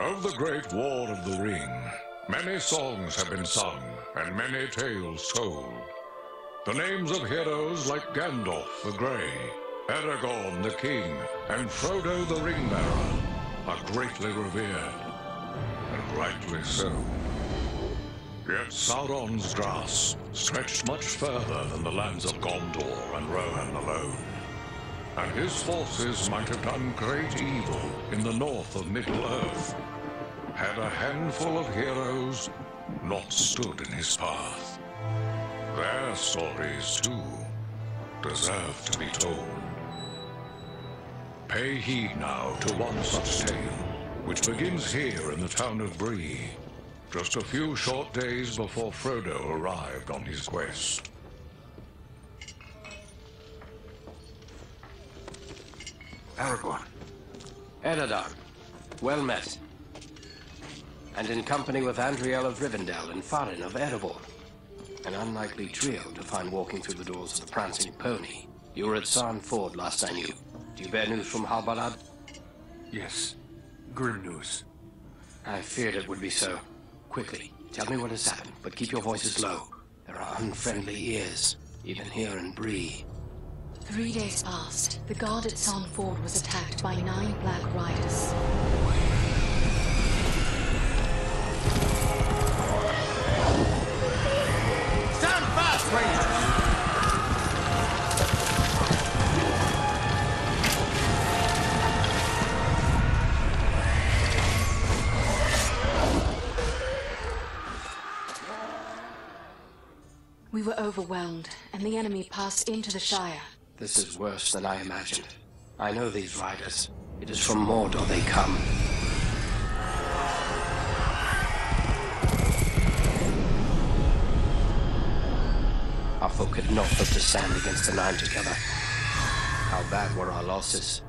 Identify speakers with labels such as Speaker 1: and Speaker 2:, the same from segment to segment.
Speaker 1: Of the Great War of the Ring, many songs have been sung and many tales told. The names of heroes like Gandalf the Grey, Aragorn the King, and Frodo the Ring-Bearer are greatly revered, and rightly so. Yet Sauron's grasp stretched much further than the lands of Gondor and Rohan alone, and his forces might have done great evil in the north of Middle-earth, had a handful of heroes not stood in his path. Their stories, too, deserve to be told. Pay heed now to one such tale, which begins here in the town of Bree, just a few short days before Frodo arrived on his quest.
Speaker 2: Aragorn.
Speaker 3: Eredar, well met. And in company with Andriel of Rivendell and Farin of Erebor. An unlikely trio to find walking through the doors of the Prancing Pony. You were at Sarn Ford last I knew. Do you bear news from Halbarad?
Speaker 2: Yes. Grim news.
Speaker 3: I feared it would be so. Quickly, tell me what has happened, but keep your voices low. There are unfriendly ears, even here in Bree.
Speaker 4: 3 days passed. The guard at Sarn Ford was attacked by 9 Black Riders.
Speaker 3: Stand fast, Rangers!
Speaker 4: We were overwhelmed, and the enemy passed into the Shire.
Speaker 3: This is worse than I imagined. I know these riders. It is from Mordor they come. Our folk could not hope to stand against the 9 together. How bad were our losses?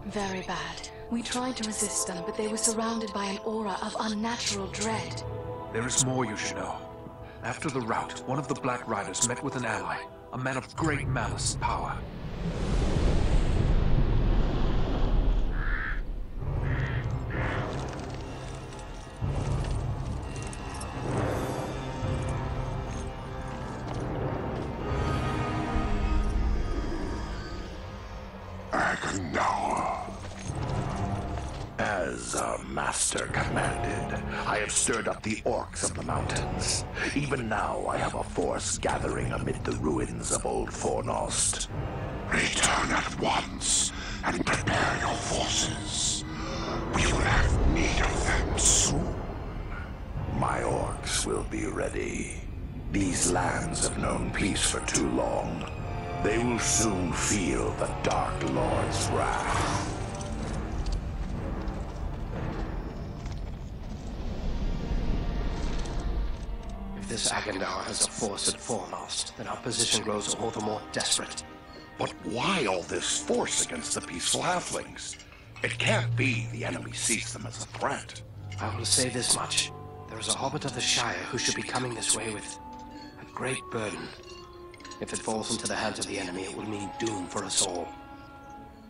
Speaker 4: Very bad. We tried to resist them, but they were surrounded by an aura of unnatural dread.
Speaker 2: There is more you should know. After the rout, one of the Black Riders met with an ally, a man of great malice and power.
Speaker 5: Agendaur. As our master commanded, I have stirred up the orcs of the mountains. Even now I have a force gathering amid the ruins of Old Fornost. Return at once and prepare your forces. We will have need of them soon. My orcs will be ready. These lands have known peace for too long. They will soon feel the Dark Lord's wrath.
Speaker 3: If this Agendaur has a force at Fornost, then our position grows all the more desperate.
Speaker 5: But why all this force against the peaceful halflings? It can't be the enemy sees them as a threat.
Speaker 3: I will say this much. There is a hobbit of the Shire who should be coming this way with a great burden. If it falls into the hands of the enemy, it will mean doom for us all.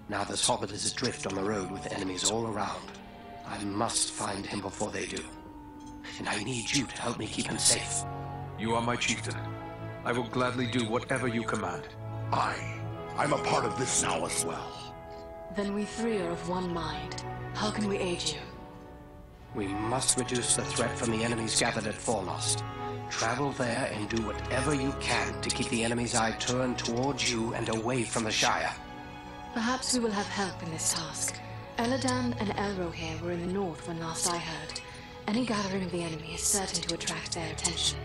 Speaker 3: Now this hobbit is adrift on the road with enemies all around. I must find him before they do. And I need you to help me keep him safe.
Speaker 2: You are my chieftain. I will gladly do whatever you command.
Speaker 5: I'm a part of this now as well.
Speaker 4: Then we 3 are of one mind. How can we aid you?
Speaker 3: We must reduce the threat from the enemies gathered at Fornost. Travel there and do whatever you can to keep the enemy's eye turned towards you and away from the Shire.
Speaker 4: Perhaps we will have help in this task. Elladan and Elrohir were in the north when last I heard. Any gathering of the enemy is certain to attract their attention.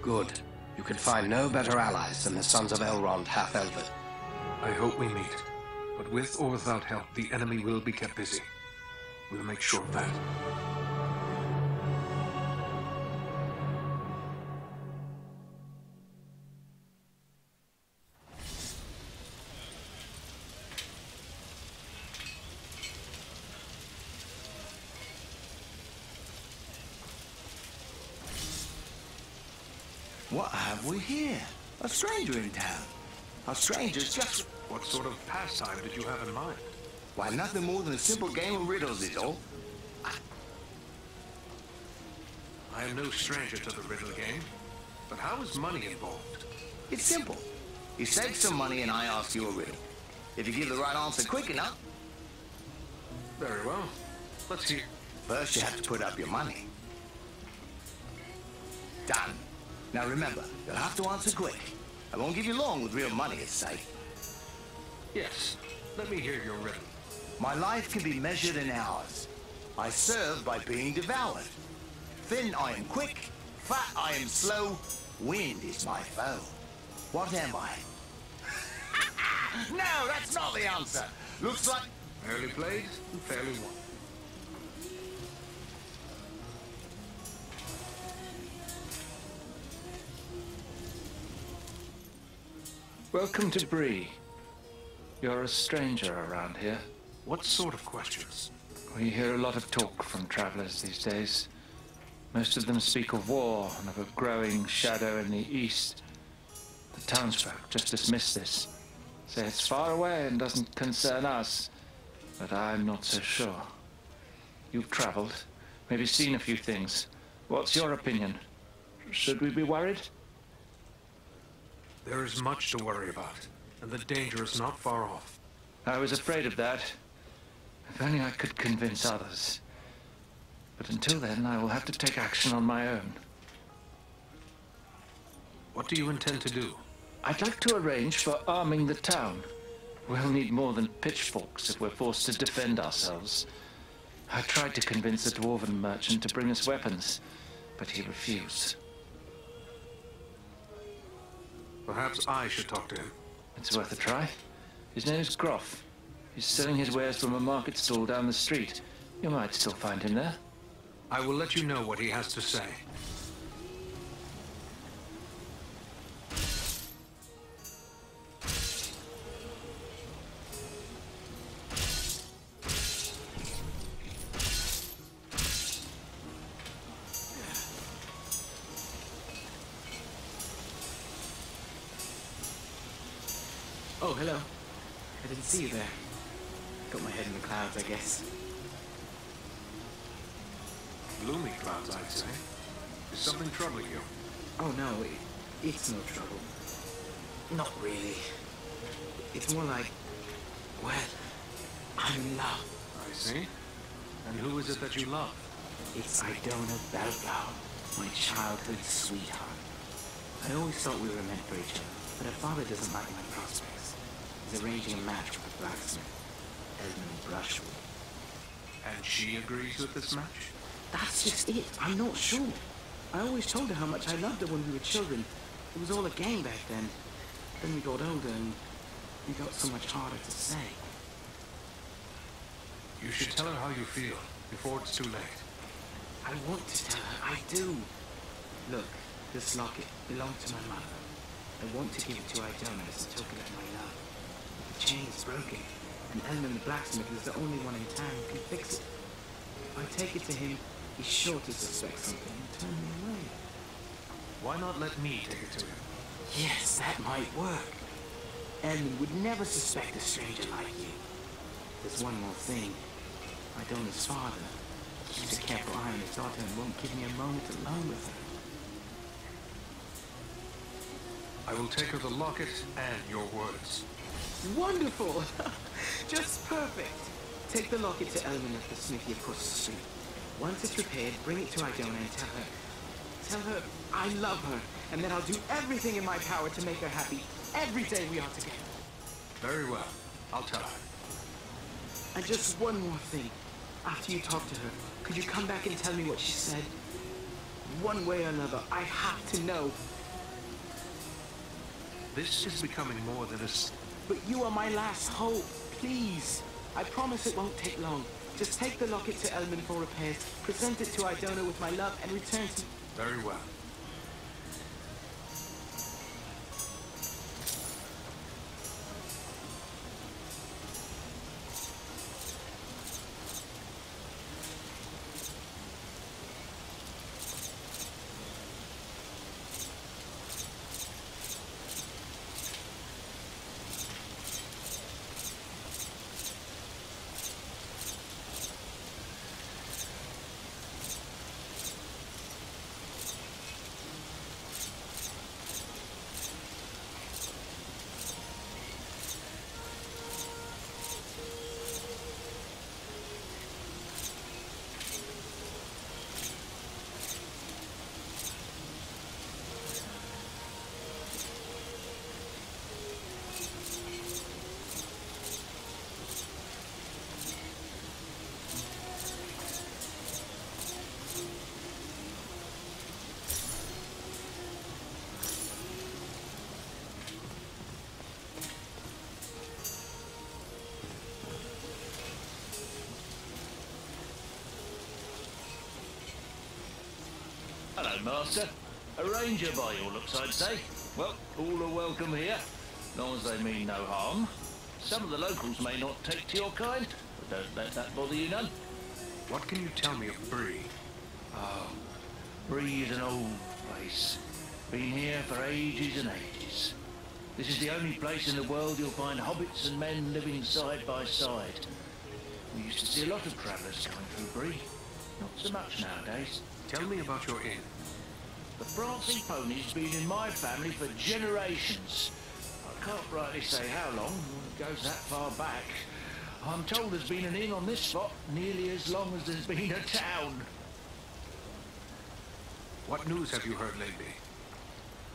Speaker 3: Good. You can find no better allies than the sons of Elrond half-elven.
Speaker 2: I hope we meet. But with or without help, the enemy will be kept busy. We'll make sure of that.
Speaker 6: What have we here? A stranger in town. A stranger's just...
Speaker 2: What sort of pastime did you have in mind?
Speaker 6: Why, nothing more than a simple game of riddles is all.
Speaker 2: I am no stranger to the riddle game, but how is money involved?
Speaker 6: It's simple. You save some money and I ask you a riddle. If you give the right answer quick enough,
Speaker 2: Very well. Let's hear.
Speaker 6: first you have to put up your money. Done. Now remember, you'll have to answer quick. I won't give you long with real money at stake.
Speaker 2: Yes, let me hear your riddle.
Speaker 6: My life can be measured in hours. I serve by being devoured. Thin I am quick, fat I am slow, wind is my foe. What am I? No, that's not the answer. Looks like...
Speaker 2: Fairly played and fairly won.
Speaker 7: Welcome to Bree. You're a stranger around here.
Speaker 2: What sort of questions?
Speaker 7: We hear a lot of talk from travelers these days. Most of them speak of war and of a growing shadow in the east. The townsfolk just dismiss this. Say it's far away and doesn't concern us. But I'm not so sure. You've traveled, maybe seen a few things. What's your opinion? Should we be worried?
Speaker 2: There is much to worry about, and the danger is not far off.
Speaker 7: I was afraid of that. If only I could convince others. But until then, I will have to take action on my own.
Speaker 2: What do you intend to do?
Speaker 7: I'd like to arrange for arming the town. We'll need more than pitchforks if we're forced to defend ourselves. I tried to convince a dwarven merchant to bring us weapons, but he refused.
Speaker 2: Perhaps I should talk to him.
Speaker 7: It's worth a try. His name is Groff. He's selling his wares from a market stall down the street. You might still find him there.
Speaker 2: I will let you know what he has to say.
Speaker 8: Oh, hello. I didn't see you there. Got my head in the clouds, I guess.
Speaker 2: Gloomy clouds, I'd say. Is something troubling you?
Speaker 8: Oh, no, it's no trouble. Not really. It's more like, well, I'm in love.
Speaker 2: I see. And who is it that you love?
Speaker 8: It's Idona Belblau, my childhood sweetheart. I always thought we were meant for each other, but her father doesn't like my prospects. He's arranging a match with the blacksmith, Edmund Brushwood.
Speaker 2: And she agrees with this match?
Speaker 8: That's just it. I'm not sure. I always told her how much I loved her when we were children. It was all a game back then. Then we got older and we got so much harder to say.
Speaker 2: You should tell her how you feel before it's too late.
Speaker 8: I want to tell her. I do. Look, this locket belonged to my mother. I want to give it to Idona as a token of my love. The chain's broken, and Elman the blacksmith is the only one in town who can fix it. If I take it to him, he's sure to suspect something and turn me away.
Speaker 2: Why not let me take it to him?
Speaker 8: Yes, that might work. Elman would never suspect a stranger like you. There's one more thing. Idona's father keeps a careful eye on his daughter and won't give me a moment alone with her.
Speaker 2: I will take her the locket and your words.
Speaker 8: Wonderful! Just perfect. Take the locket to Elman at the smithy across the street. Once it's repaired, bring it to Idona and tell her I love her, and that I'll do everything in my power to make her happy every day we are together.
Speaker 2: Very well. I'll tell her.
Speaker 8: And just one more thing. After you talk to her, could you come back and tell me what she said? One way or another, I have to know.
Speaker 2: This is becoming more than a...
Speaker 8: But you are my last hope. Please. I promise it won't take long. Just take the locket to Elman for repairs, present it to Idona with my love, and return to...
Speaker 2: Very well.
Speaker 7: Hello, Master. A ranger by your looks, I'd say. Well, all are welcome here, long as they mean no harm. Some of the locals may not take to your kind, but don't let that bother you none.
Speaker 2: What can you tell me of Bree?
Speaker 7: Oh, Bree is an old place. Been here for ages and ages. This is the only place in the world you'll find hobbits and men living side by side. We used to see a lot of travellers coming through Bree. Not so much nowadays.
Speaker 2: Tell me about your inn.
Speaker 7: The Prancing Pony's been in my family for generations. I can't rightly say how long, it goes that far back. I'm told there's been an inn on this spot nearly as long as there's been a town.
Speaker 2: What news have you heard lately?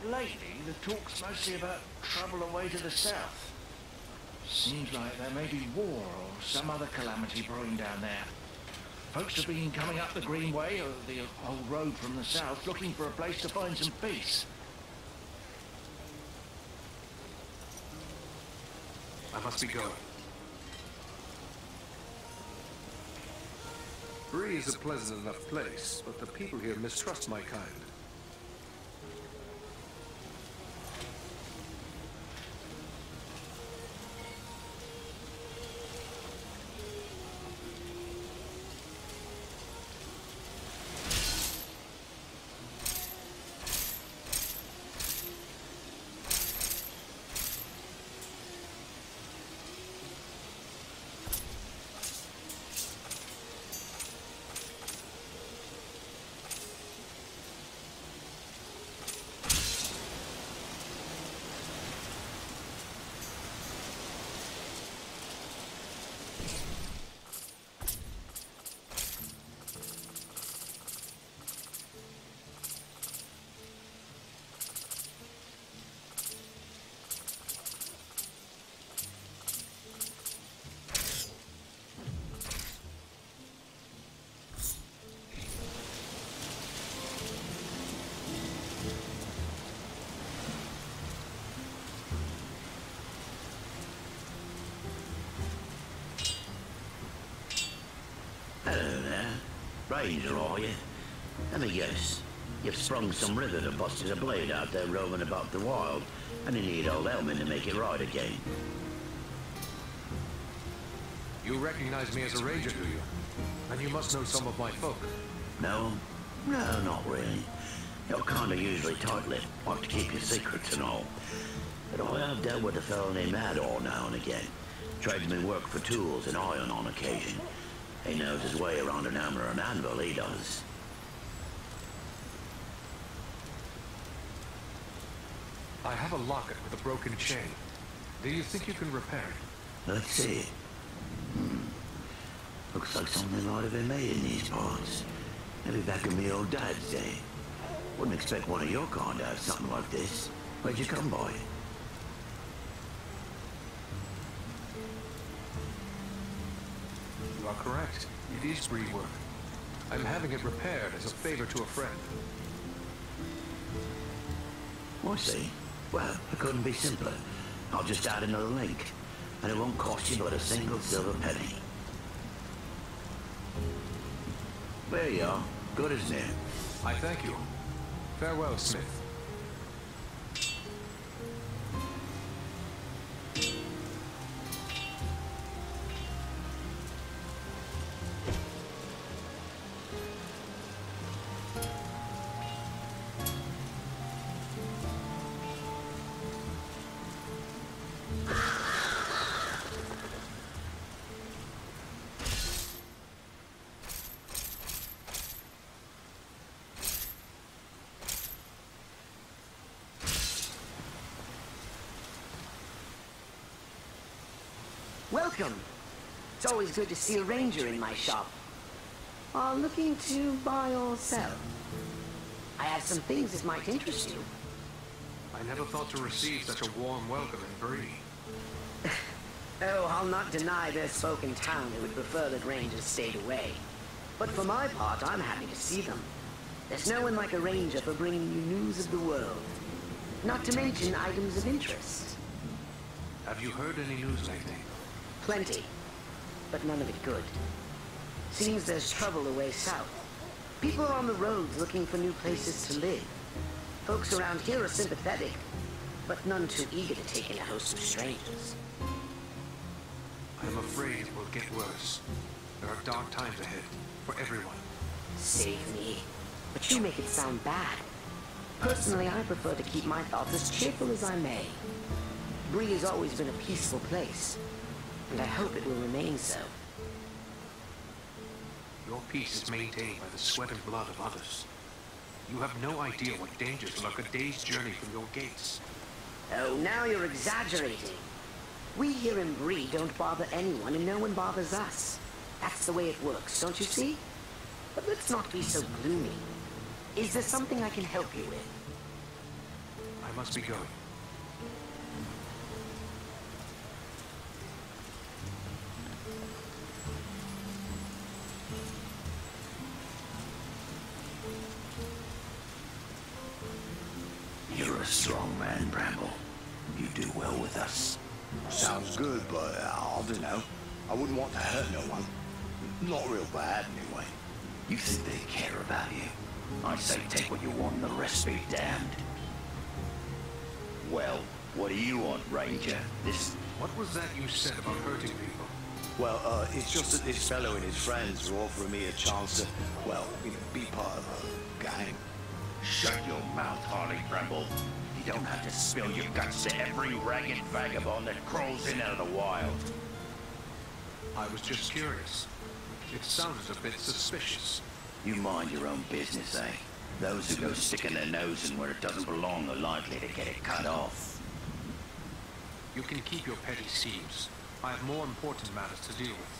Speaker 7: Lately, the talk's mostly about trouble away to the south. Seems like there may be war or some other calamity brewing down there. Folks have been coming up the Greenway, or the old road from the south, looking for a place to find some peace.
Speaker 2: I must be going. Bree is a pleasant enough place, but the people here mistrust my kind.
Speaker 9: Hello there. Ranger, are you? Let me guess. You've sprung some river to busted a blade out there roaming about the wild, and you need old Elmin to make it right again.
Speaker 2: You recognize me as a ranger, do you? And you must know some of my folk.
Speaker 9: No? No, not really. You're kind of usually tight-lipped, like to keep your secrets and all. But I have dealt with a fellow named Ador now and again. Tradesmen work for tools and iron on occasion. He knows his way around an hammer and anvil, he does.
Speaker 2: I have a locket with a broken chain. Do you think you can repair it?
Speaker 9: Let's see. Looks like something might have been made in these parts. Maybe back in the old dad's day. Wouldn't expect one of your kind to have something like this. Where'd you come by it?
Speaker 2: You are correct. It is Bree work. I'm having it repaired as a favor to a friend.
Speaker 9: I see. Well, it couldn't be simpler. I'll just add another link, and it won't cost you but a single silver penny. There you are. Good as new.
Speaker 2: I thank you. Farewell, Smith.
Speaker 10: Welcome. It's always good to see a ranger in my shop. Looking to buy or sell? I have some things that might interest you.
Speaker 2: I never thought to receive such a warm welcome in Bree.
Speaker 10: Oh, I'll not deny there's folk in town who would prefer that rangers stayed away. But for my part, I'm happy to see them. There's no one like a ranger for bringing you news of the world. Not to mention items of interest.
Speaker 2: Have you heard any news lately?
Speaker 10: Plenty, but none of it good. Seems there's trouble away south. People are on the roads looking for new places to live. Folks around here are sympathetic, but none too eager to take in a host of strangers.
Speaker 2: I'm afraid it will get worse. There are dark times ahead, for everyone.
Speaker 10: Save me. But you make it sound bad. Personally, I prefer to keep my thoughts as cheerful as I may. Bree has always been a peaceful place, and I hope it will remain so.
Speaker 2: Your peace is maintained by the sweat and blood of others. You have no idea what dangers lurk a day's journey from your gates.
Speaker 10: Oh, now you're exaggerating. We here in Bree don't bother anyone, and no one bothers us. That's the way it works, don't you see? But let's not be so gloomy. Is there something I can help you with?
Speaker 2: I must be going.
Speaker 5: You're a strong man, Bramble. You do well with us.
Speaker 6: Sounds good, but I don't know. I wouldn't want to hurt no one. Not real bad, anyway.
Speaker 5: You think they care about you? I say take what you want and the rest be damned. Well, what do you want, Ranger?
Speaker 2: What was that you said about hurting people?
Speaker 6: Well, it's just that this fellow and his friends are offering me a chance to, well, be part of a gang.
Speaker 5: Shut your mouth, Harley Bramble. You don't have to spill your guts to every ragged vagabond that crawls in out of the wild.
Speaker 2: I was just curious. It sounded a bit suspicious.
Speaker 5: You mind your own business, eh? Those who go sticking their nose in where it doesn't belong are likely to get it cut off.
Speaker 2: You can keep your petty schemes. I have more important matters to deal with.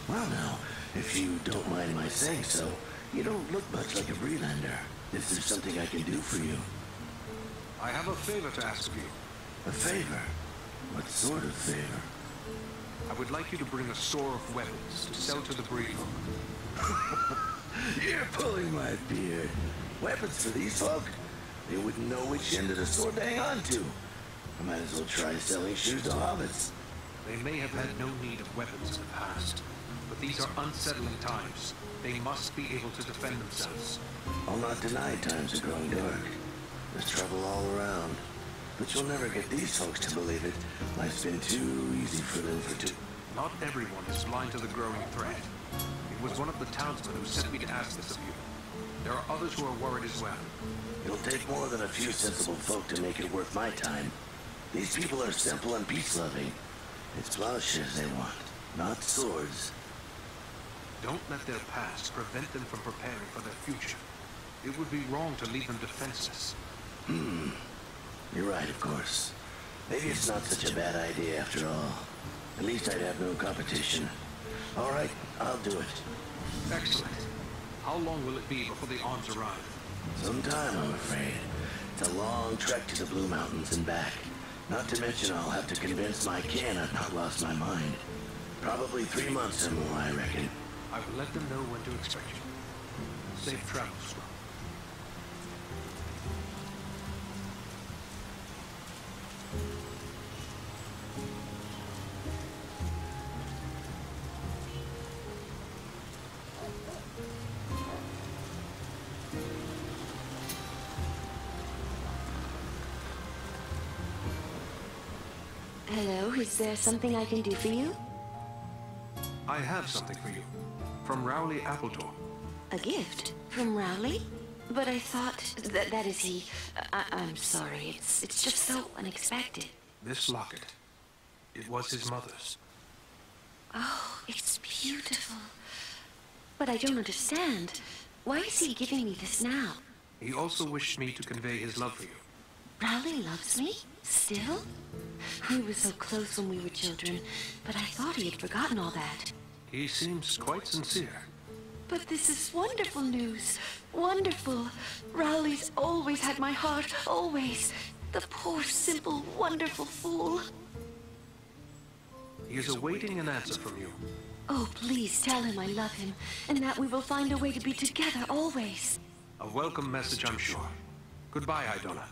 Speaker 5: Well now, if you don't mind my saying so, you don't look much like a Breelander. Is there something I can do for you?
Speaker 2: I have a favor to ask of you.
Speaker 5: A favor? What sort of favor?
Speaker 2: I would like you to bring a store of weapons to sell to the Bree folk.
Speaker 5: You're pulling my beard. Weapons for these folk? They wouldn't know which end of the sword to hang on to. I might as well try selling shoes to hobbits.
Speaker 2: They may have had no need of weapons in the past, but these are unsettling times. They must be able to defend themselves.
Speaker 5: I'll not deny times are growing dark. There's trouble all around. But you'll never get these folks to believe it. Life's been too easy for them
Speaker 2: Not everyone is blind to the growing threat. It was one of the townsmen who sent me to ask this of you. There are others who are worried as well.
Speaker 5: It'll take more than a few sensible folk to make it worth my time. These people are simple and peace-loving. It's plowshares they want, not swords.
Speaker 2: Don't let their past prevent them from preparing for their future. It would be wrong to leave them defenseless.
Speaker 5: You're right, of course. Maybe it's not such a bad idea after all. At least I'd have no competition. All right, I'll do it.
Speaker 2: Excellent. How long will it be before the arms arrive?
Speaker 5: Some time, I'm afraid. It's a long trek to the Blue Mountains and back. Not to mention I'll have to convince my kin I've not lost my mind. Probably 3 months or more, I reckon.
Speaker 2: I will let them know when to expect you. Safe travels.
Speaker 11: Hello, is there something I can do for you?
Speaker 2: I have something for you. From Rowley Appledore.
Speaker 11: A gift? From Rowley? But I thought that is he. I'm sorry, it's just so unexpected.
Speaker 2: This locket. It was his mother's.
Speaker 11: Oh, it's beautiful. But I don't understand. Why is he giving me this now?
Speaker 2: He also wished me to convey his love for you.
Speaker 11: Rowley loves me? Still? We were so close when we were children, but I thought he had forgotten all that.
Speaker 2: He seems quite sincere.
Speaker 11: But this is wonderful news. Wonderful. Rowley's always had my heart, always. The poor, simple, wonderful fool.
Speaker 2: He is awaiting an answer from you.
Speaker 11: Oh, please tell him I love him, and that we will find a way to be together always.
Speaker 2: A welcome message, I'm sure. Goodbye, Idona.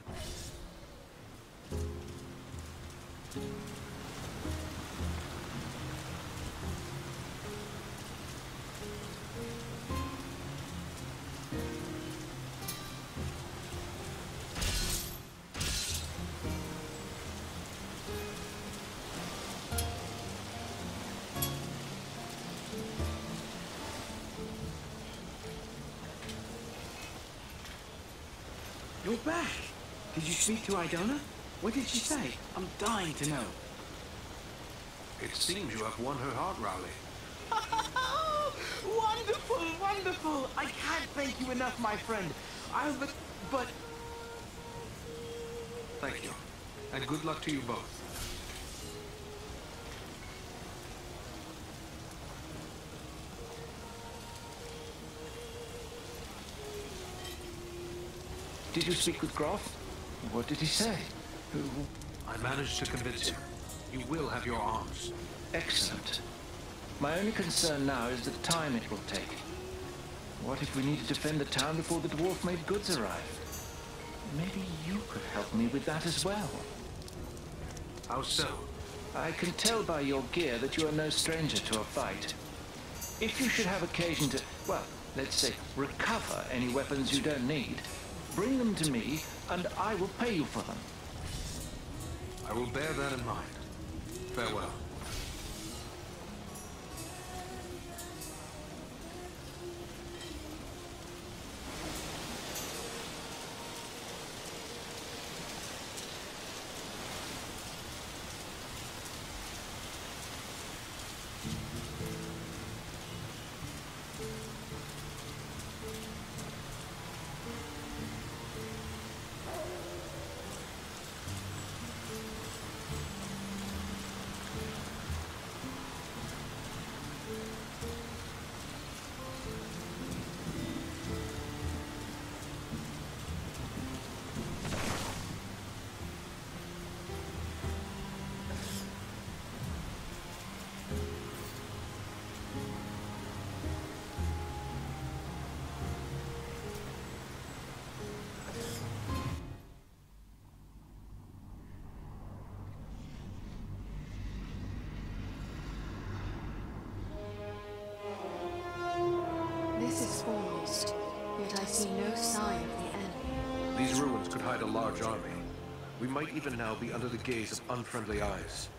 Speaker 8: You're back! Did you speak to Idona? What did she say? I'm dying to know.
Speaker 2: It seems you have won her heart, Rowley.
Speaker 8: Wonderful, wonderful! I can't thank you enough, my friend. But...
Speaker 2: Thank you. And good luck to you both.
Speaker 7: Did you speak with Groff? What did he say?
Speaker 2: I managed to convince him. You will have your arms.
Speaker 7: Excellent. My only concern now is the time it will take. What if we need to defend the town before the dwarf-made goods arrive? Maybe you could help me with that as well.
Speaker 2: How so?
Speaker 7: I can tell by your gear that you are no stranger to a fight. If you should have occasion to, well, let's say, recover any weapons you don't need, bring them to me, and I will pay you for them.
Speaker 2: I will bear that in mind. Farewell.
Speaker 4: This is foremost, yet I see no sign of the enemy.
Speaker 2: These ruins could hide a large army. We might even now be under the gaze of unfriendly eyes.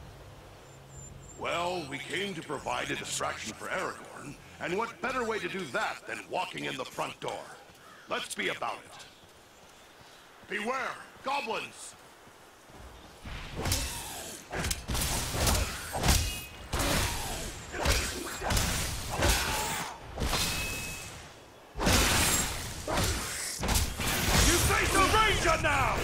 Speaker 5: Well, we came to provide a distraction for Aragorn, and what better way to do that than walking in the front door? Let's be about it. Beware, goblins! You face a ranger now!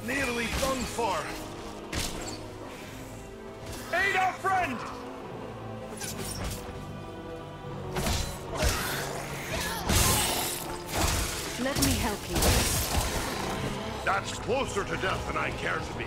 Speaker 5: Nearly done for. Aid our friend!
Speaker 4: Let me help you.
Speaker 5: That's closer to death than I care to be.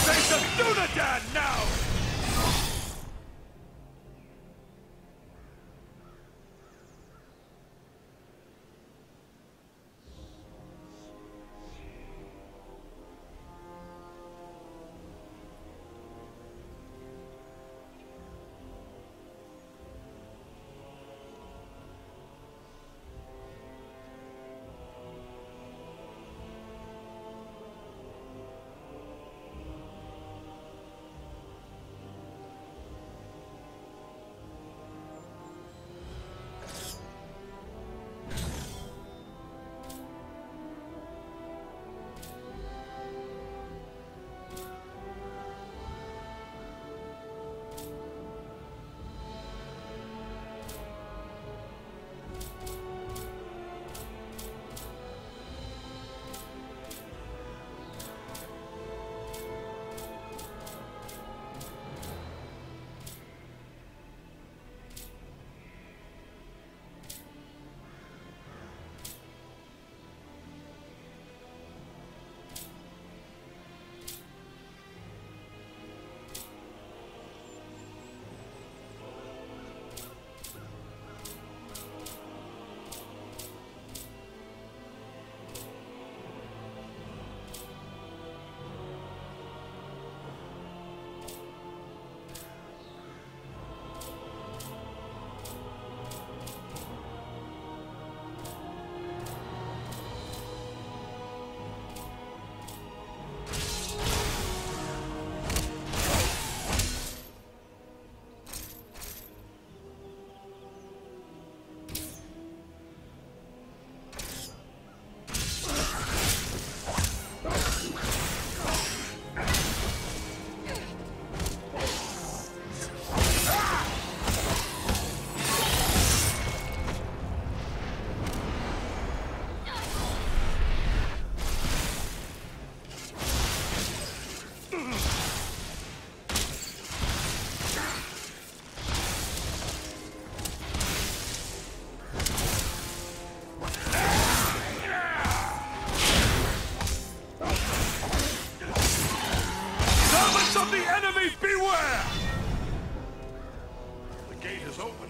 Speaker 5: Face of Dunadan now! Of the enemy, beware! The gate is open.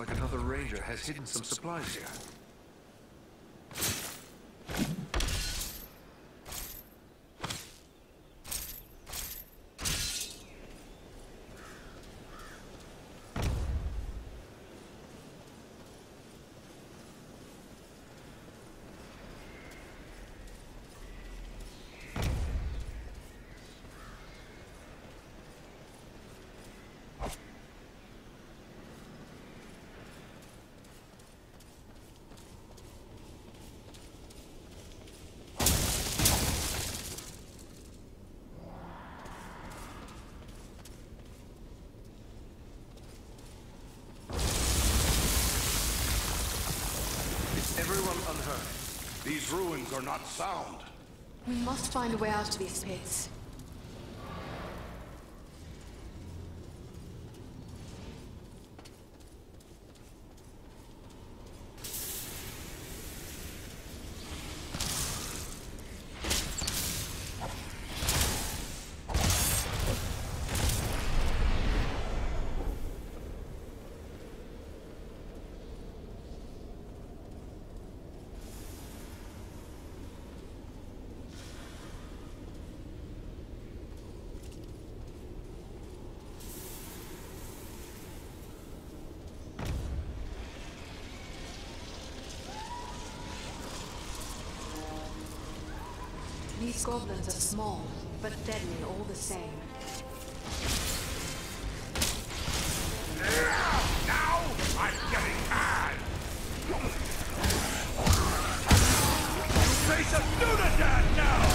Speaker 2: like another ranger has hidden some supplies here.
Speaker 5: Everyone unhurt. These ruins are not sound.
Speaker 4: We must find a way out of these pits. These goblins are small, but deadly all the same.
Speaker 5: Now I'm getting mad! Face a Dunadan now!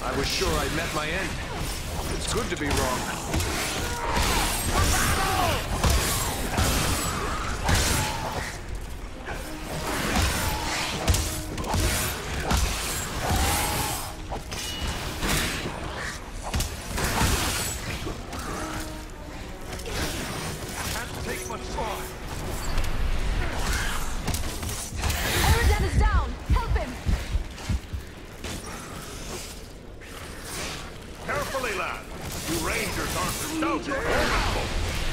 Speaker 2: I was sure I'd met my end. It's good to be wrong.
Speaker 5: Can't take much more.
Speaker 4: Eridan is down! Help him!
Speaker 5: Carefully, lad. You rangers aren't the stoutest.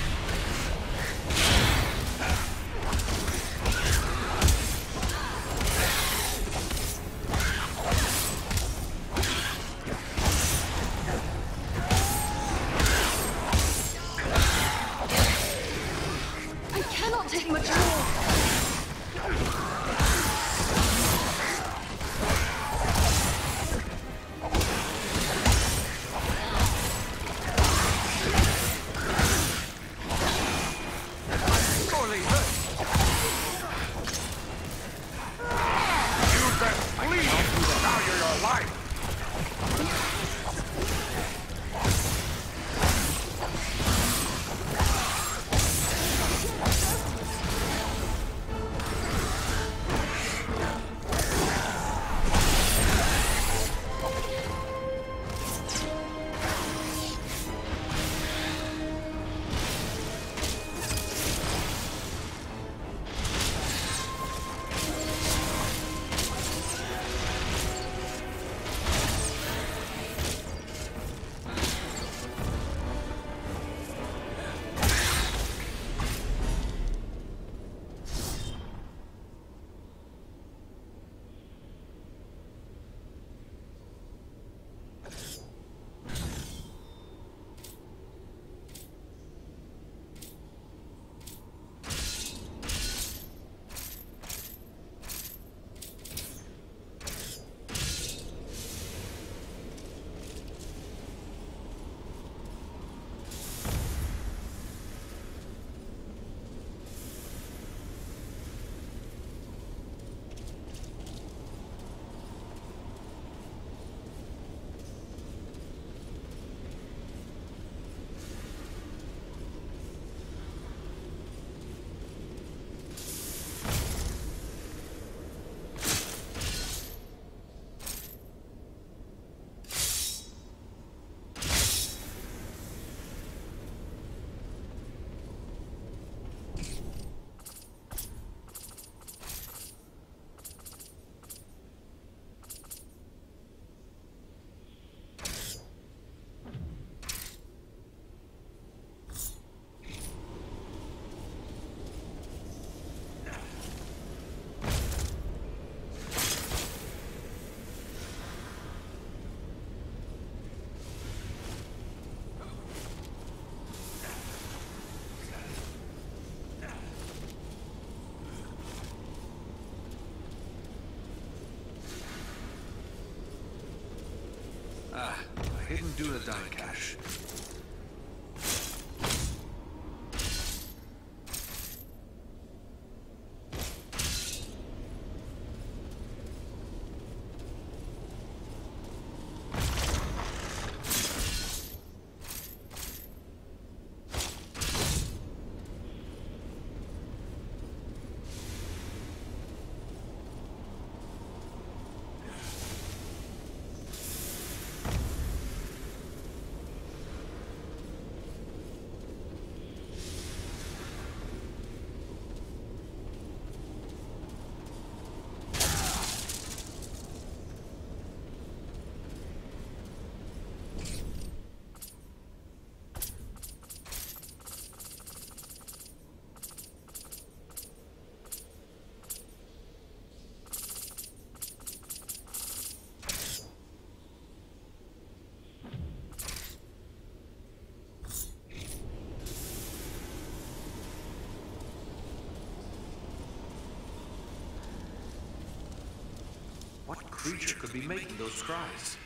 Speaker 2: Ah, a hidden Dunedain cache. What creature could be making those cries?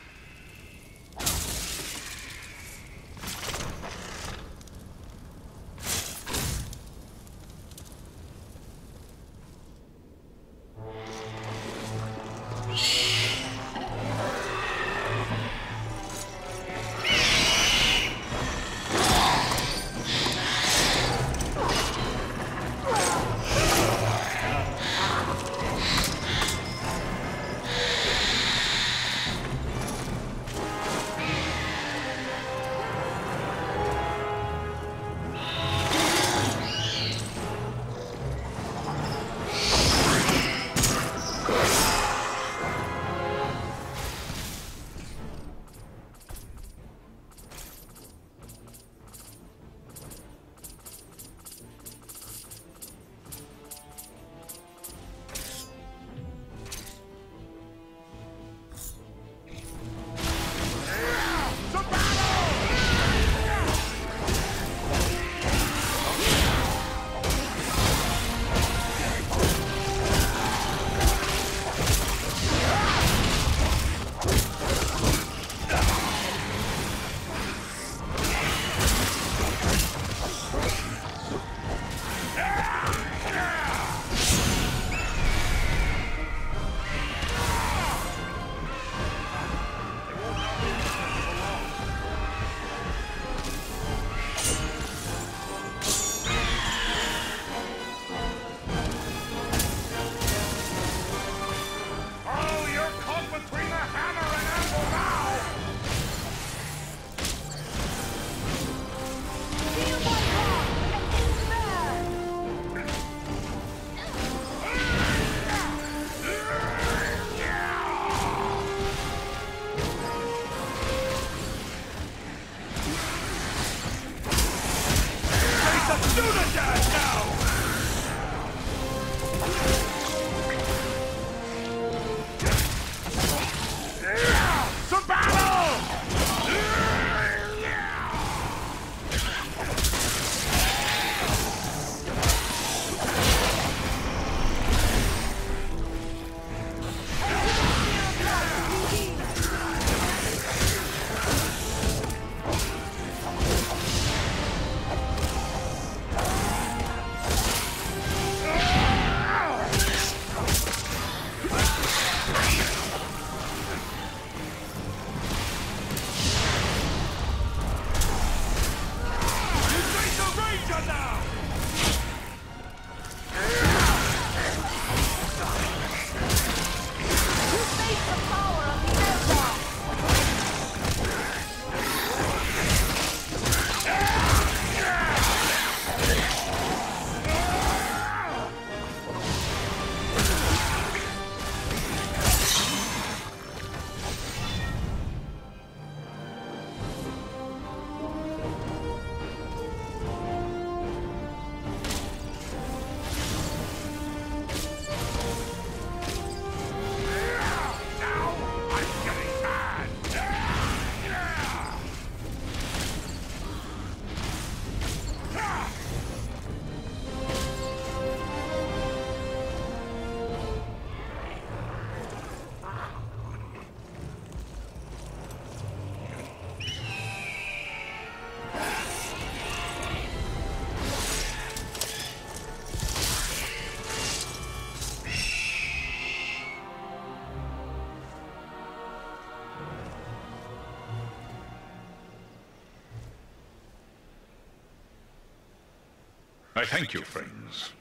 Speaker 12: I thank you, friends.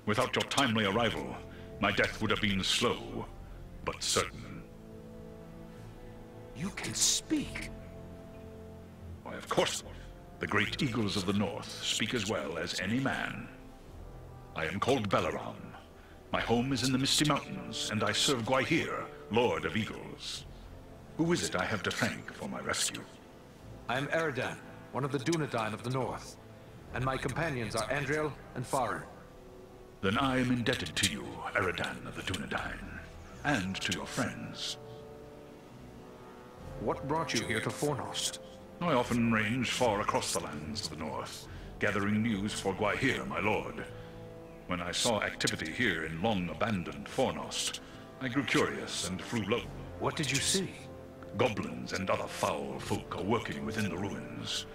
Speaker 12: Without your timely arrival, my death would have been slow, but certain.
Speaker 2: You can speak.
Speaker 12: Why, of course. The great eagles of the north speak as well as any man. I am called Balaram. My home is in the Misty Mountains, and I serve Gwaihir, Lord of Eagles. Who is it I have to thank for my rescue?
Speaker 2: I am Eridan, one of the Dunedain of the north, and my companions are Andriel and Farin.
Speaker 12: Then I am indebted to you, Eridan of the Dunedain, and to your friends.
Speaker 2: What brought you here to Fornost?
Speaker 12: I often range far across the lands of the north, gathering news for Gwaihir, my lord. When I saw activity here in long-abandoned Fornost, I grew curious and flew low.
Speaker 2: What did you see?
Speaker 12: Goblins and other foul folk are working within the ruins.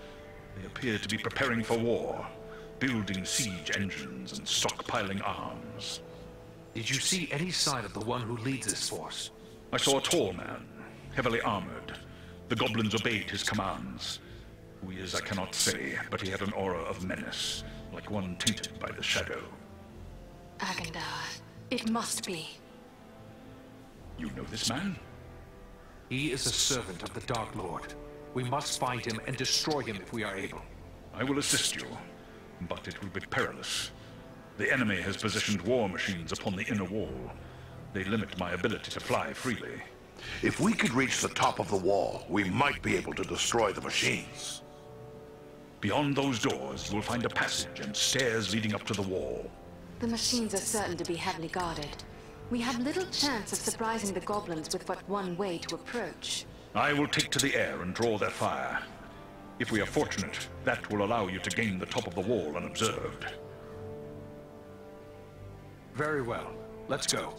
Speaker 12: They appear to be preparing for war, building siege engines and stockpiling arms.
Speaker 2: Did you see any sign of the one who leads this force?
Speaker 12: I saw a tall man, heavily armored. The goblins obeyed his commands. Who he is, I cannot say, but he had an aura of menace, like one tainted by the shadow.
Speaker 4: Agandar, it must be.
Speaker 12: You know this man?
Speaker 2: He is a servant of the Dark Lord. We must find him and destroy him if we are able.
Speaker 12: I will assist you, but it will be perilous. The enemy has positioned war machines upon the inner wall. They limit my ability to fly freely.
Speaker 5: If we could reach the top of the wall, we might be able to destroy the machines.
Speaker 12: Beyond those doors, you will find a passage and stairs leading up to the wall.
Speaker 4: The machines are certain to be heavily guarded. We have little chance of surprising the goblins with but one way to approach.
Speaker 12: I will take to the air and draw their fire. If we are fortunate, that will allow you to gain the top of the wall unobserved.
Speaker 2: Very well. Let's go.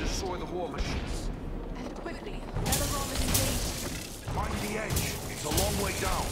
Speaker 2: Destroy the war machines.
Speaker 11: And quickly. Balaram is engaged.
Speaker 5: Find the edge. It's a long way down.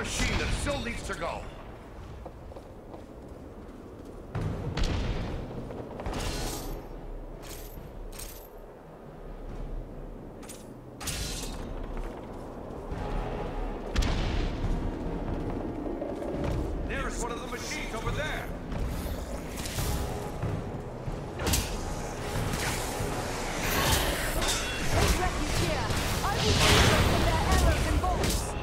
Speaker 5: machine that still needs to go.
Speaker 2: There's one of the machines over there.
Speaker 11: Take refuge here. I will save them from their arrows and bolts.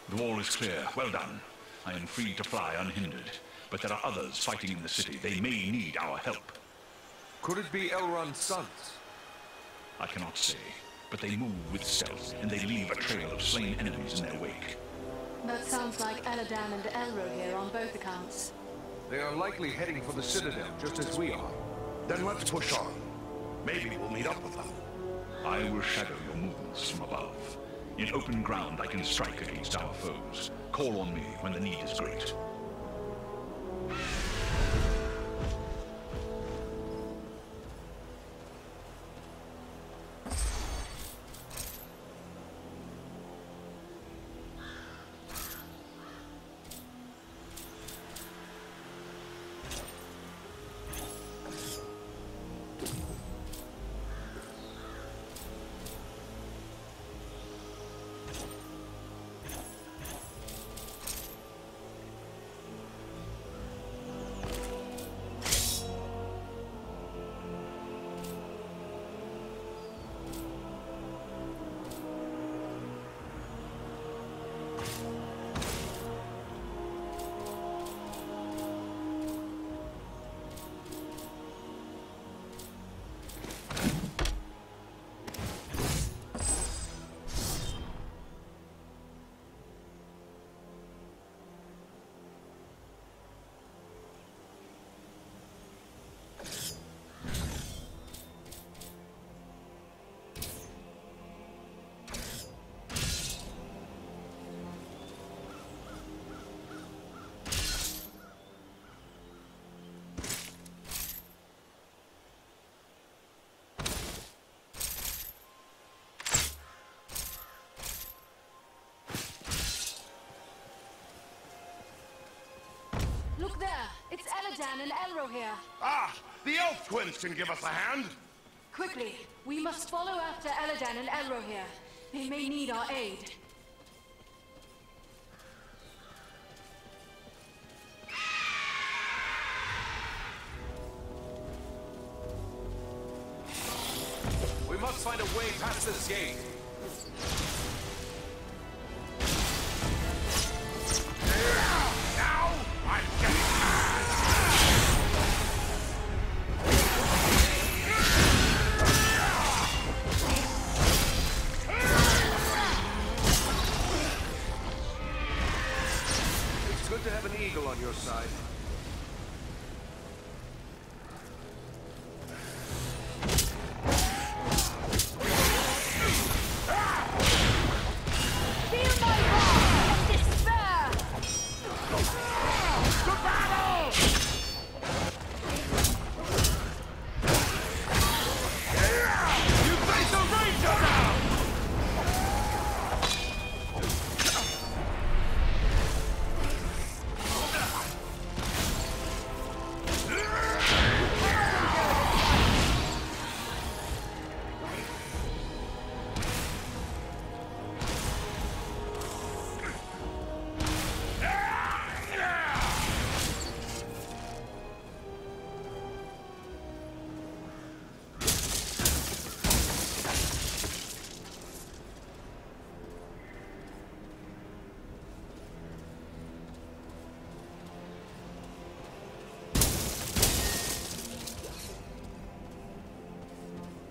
Speaker 12: The wall is clear. Well done. I am free to fly unhindered. But there are others fighting in the city. They may need our help.
Speaker 2: Could it be Elrond's sons?
Speaker 12: I cannot say. But they move with stealth, and they leave a trail of slain enemies in their wake.
Speaker 4: That sounds like Eladan and Elro here on both accounts.
Speaker 2: They are likely heading for the Citadel, just as we are.
Speaker 5: Then let's push on. Maybe we'll meet up with them.
Speaker 12: I will shadow your movements from above. In open ground, I can strike against our foes. Call on me when the need is great.
Speaker 4: It's Eladan and Elro here.
Speaker 5: Ah! The Elf Twins can give us a hand!
Speaker 4: Quickly, we must follow after Eladan and Elro here. They may need our aid.
Speaker 2: We must find a way past this gate.
Speaker 5: Now I'm getting mad!
Speaker 2: It's good to have an eagle on your side.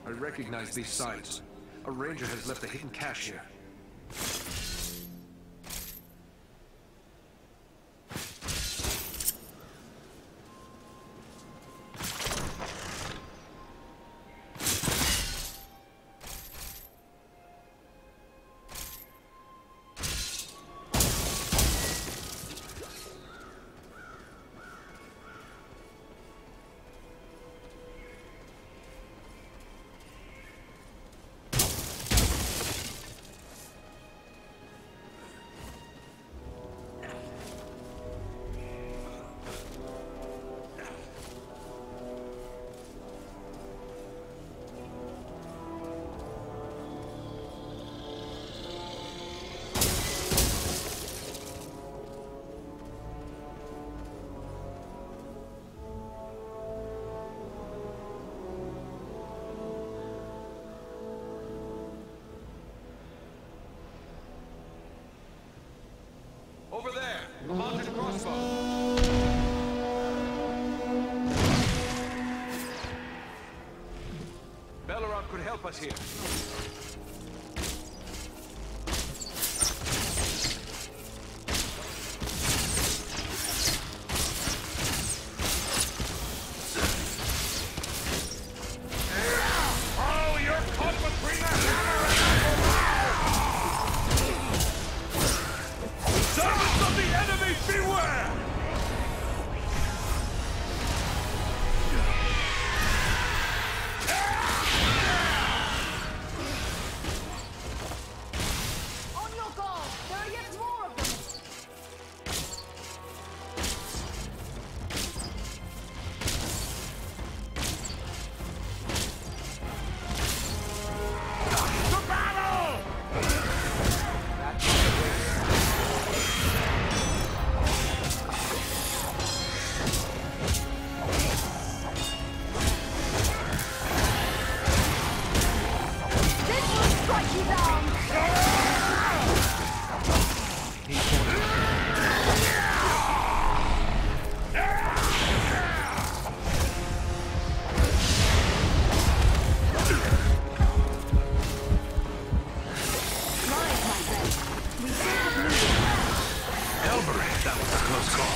Speaker 2: I recognize these signs. A ranger has left a hidden cache here. Over there! A mounted crossbow! Belleron could help us here.
Speaker 5: Oh, you're caught between the hammer and
Speaker 12: Servants of the enemy, beware!
Speaker 4: On your guard! There are yet more of them!
Speaker 5: to battle!
Speaker 4: This will strike you down!
Speaker 5: Elbereth, that was a close call.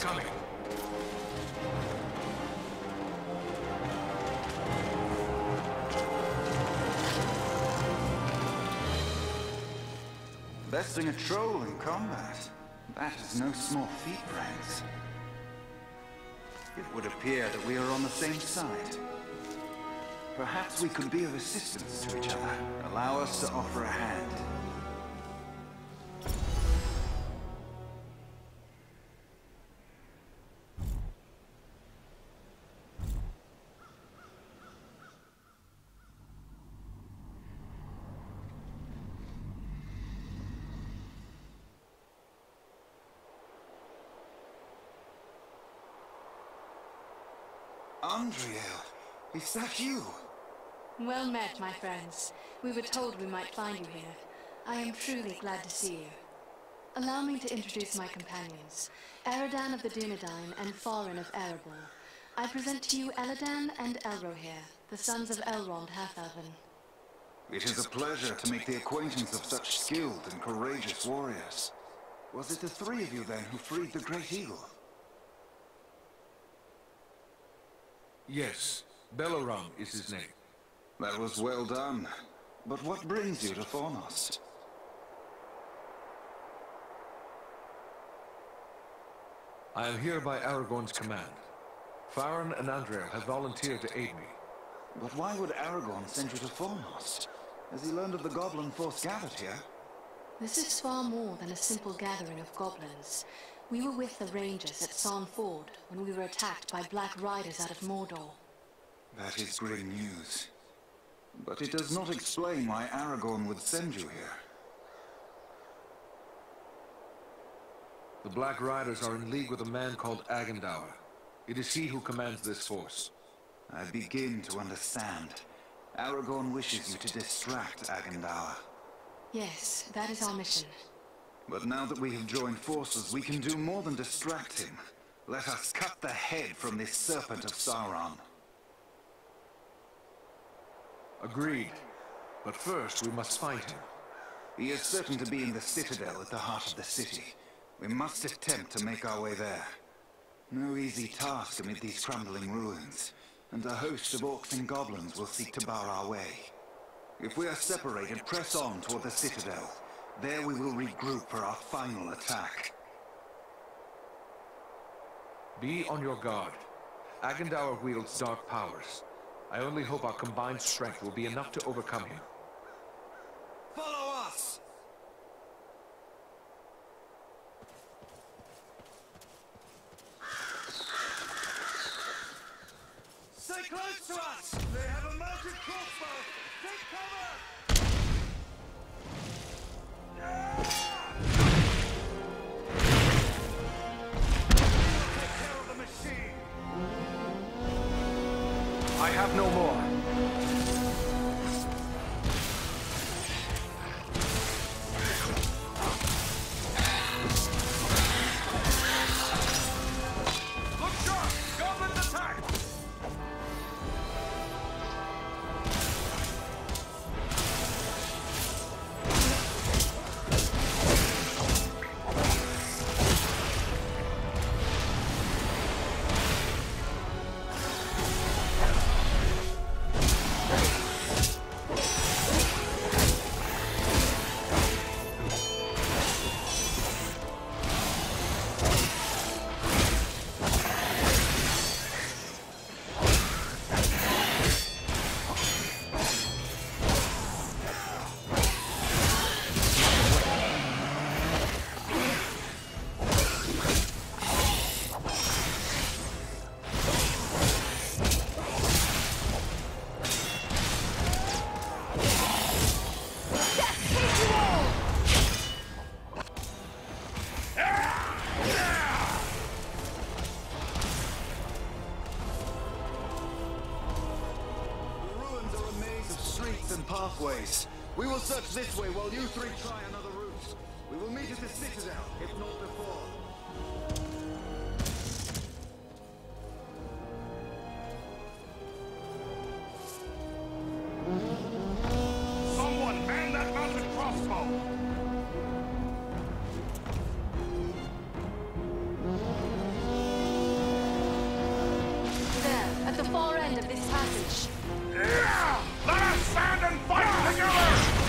Speaker 2: coming.
Speaker 13: Besting a troll in combat. That is no small feat, friends. It would appear that we are on the same side. Perhaps we could be of assistance to each other. Allow us to offer a hand. Andriel, is that you?
Speaker 4: Well met, my friends. We were told we might find you here. I am truly glad to see you. Allow me to introduce my companions, Eridan of the Dunedain and Farin of Erebor. I present to you Eladan and Elrohir, the sons of Elrond Half-Elven.
Speaker 13: It is a pleasure to make the acquaintance of such skilled and courageous warriors. Was it the three of you then who freed the Great Eagle?
Speaker 2: Yes, Belaram is his name.
Speaker 13: That was well done. But what brings you to Fornost?
Speaker 2: I am here by Aragorn's command. Farin and Andriel have volunteered to aid me.
Speaker 13: But why would Aragorn send you to Fornost? Has he learned of the goblin force gathered here?
Speaker 4: This is far more than a simple gathering of goblins. We were with the Rangers at Sarn Ford when we were attacked by Black Riders out of Mordor.
Speaker 13: That is grim news. But it does not explain why Aragorn would send you here.
Speaker 2: The Black Riders are in league with a man called Agandaur. It is he who commands this force.
Speaker 13: I begin to understand. Aragorn wishes you to distract Agandaur.
Speaker 4: Yes, that is our mission.
Speaker 13: But now that we have joined forces, we can do more than distract him. Let us cut the head from this serpent of Sauron.
Speaker 2: Agreed. But first, we must find him.
Speaker 13: He is certain to be in the Citadel at the heart of the city. We must attempt to make our way there. No easy task amid these crumbling ruins, and a host of orcs and goblins will seek to bar our way. If we are separated, press on toward the Citadel. There we will regroup for our final attack.
Speaker 2: Be on your guard. Agandaur wields dark powers. I only hope our combined strength will be enough to overcome him.
Speaker 13: Follow us! Stay close to us! They have a mounted crossbow! Take cover!
Speaker 2: I have no more. Look sharp! Goblins attack!
Speaker 13: Pathways. We will search this way while you three try another route. We will meet at the Citadel, if not before.
Speaker 12: Someone man that mounted crossbow!
Speaker 4: at the far end of this passage.
Speaker 5: Let us stand and fight together!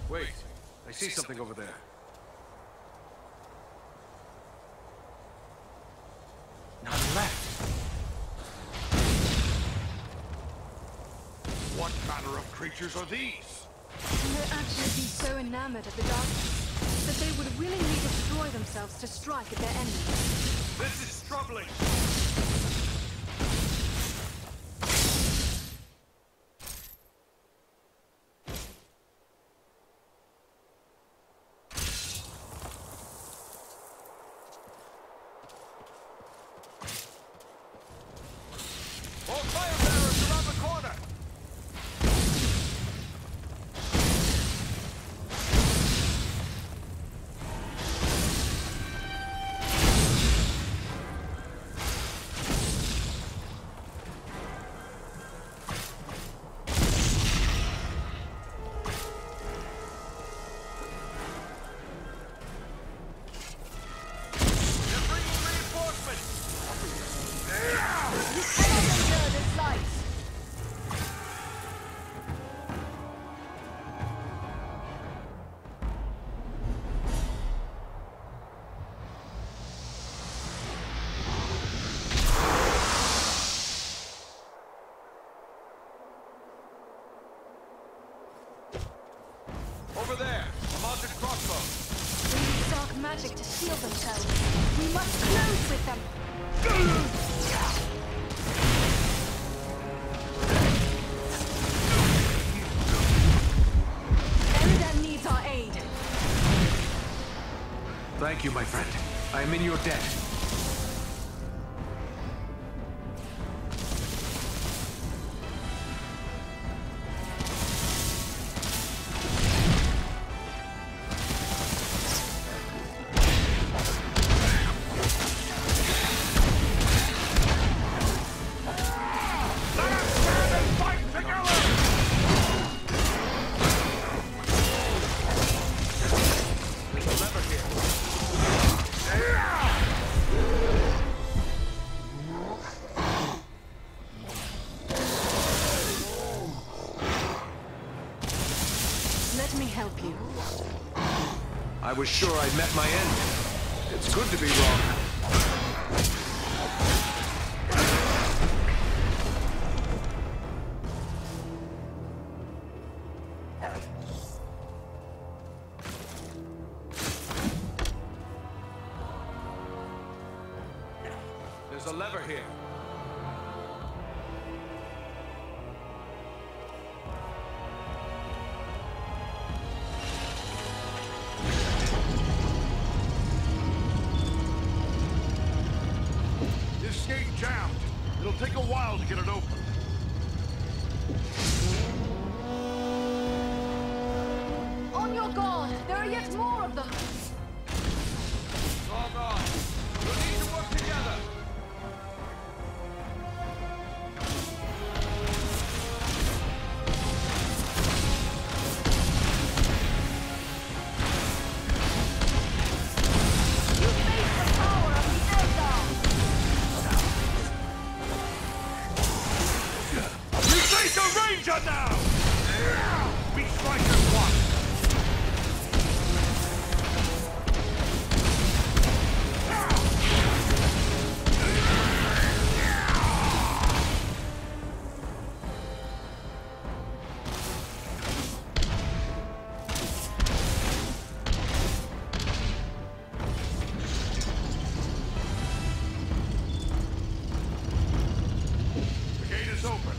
Speaker 2: Wait, I see something over there. None left.
Speaker 5: What manner of creatures are these?
Speaker 4: Can they actually be so enamored of the darkness that they would willingly destroy themselves to strike at their enemies?
Speaker 5: This is troubling!
Speaker 2: Over there, a mounted crossbow.
Speaker 4: They use dark magic to shield themselves. We must close with them. Eridan needs our aid.
Speaker 2: Thank you, my friend. I am in your debt.
Speaker 14: lever here.
Speaker 4: Let me help you.
Speaker 2: I was sure I'd met my end. It's good to be wrong. There's a lever here.
Speaker 5: This gate jammed. It'll take a while to get it open.
Speaker 4: On your guard! There are yet more of them!
Speaker 14: It's all gone. We'll need to work together.
Speaker 4: You face the power of the Eldar!
Speaker 5: You face a ranger now! We strike at once! The gate is open.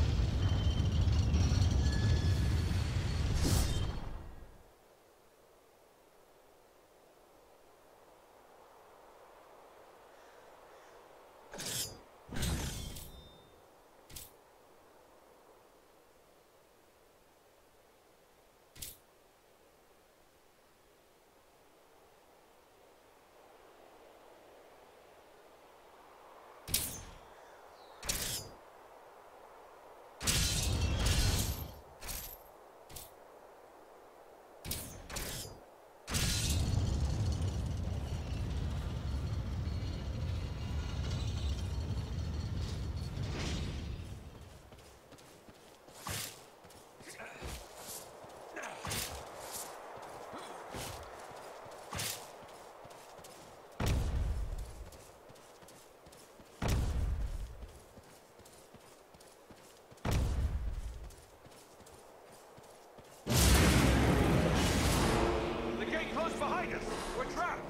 Speaker 5: Behind us! We're trapped!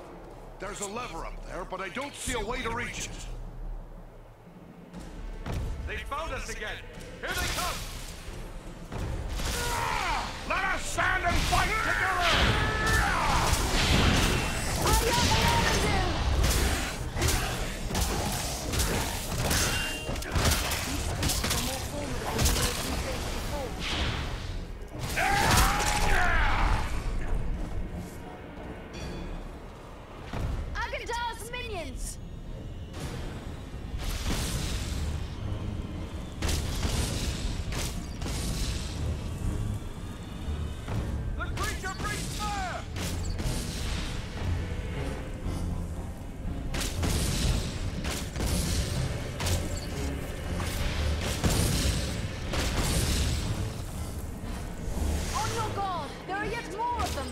Speaker 5: There's a lever up there, but I don't see a way to reach it.
Speaker 14: They found us again! Here they come!
Speaker 5: Let us stand and fight
Speaker 4: Agandar's minions!
Speaker 14: The creature breathes fire!
Speaker 4: On your guard! There are yet more of them!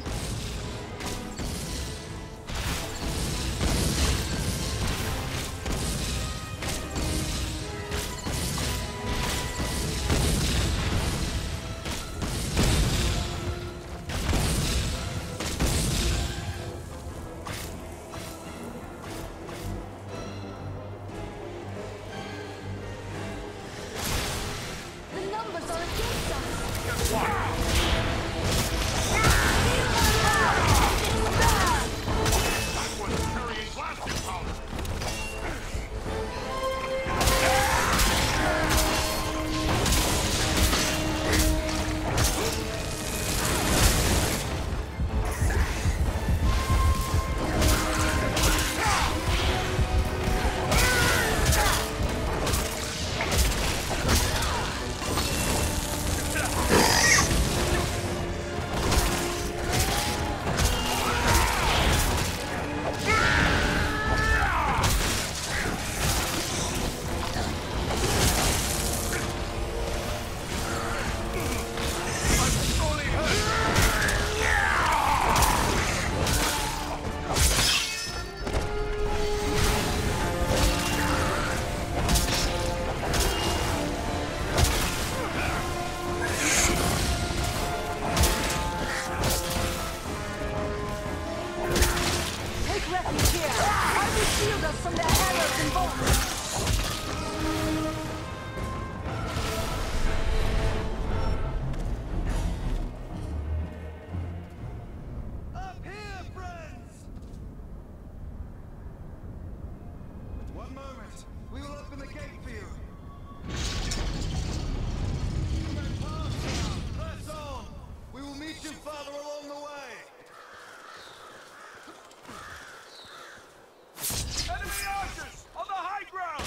Speaker 11: take refuge here. I will shield us from their arrows and bolts.
Speaker 15: Up here, friends! One moment. We will open the gate for you. You may pass now. Press on. We will meet you farther along the way.
Speaker 14: Enemy archers on the high ground!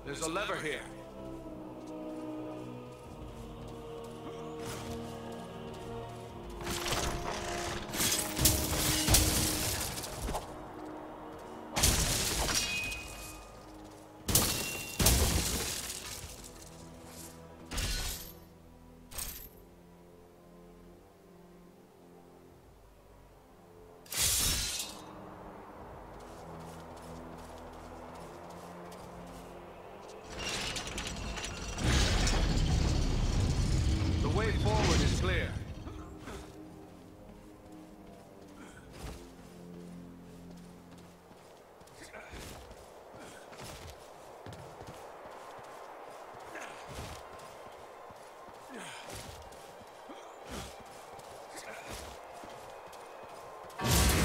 Speaker 14: There's a lever here. The way forward is clear.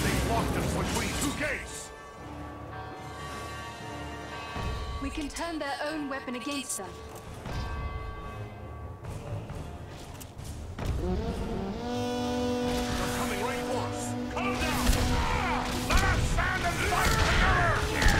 Speaker 5: They locked us between two gates!
Speaker 4: We can turn their own weapon against them.
Speaker 5: They're coming right for us! Calm down! Let us stand and fight together!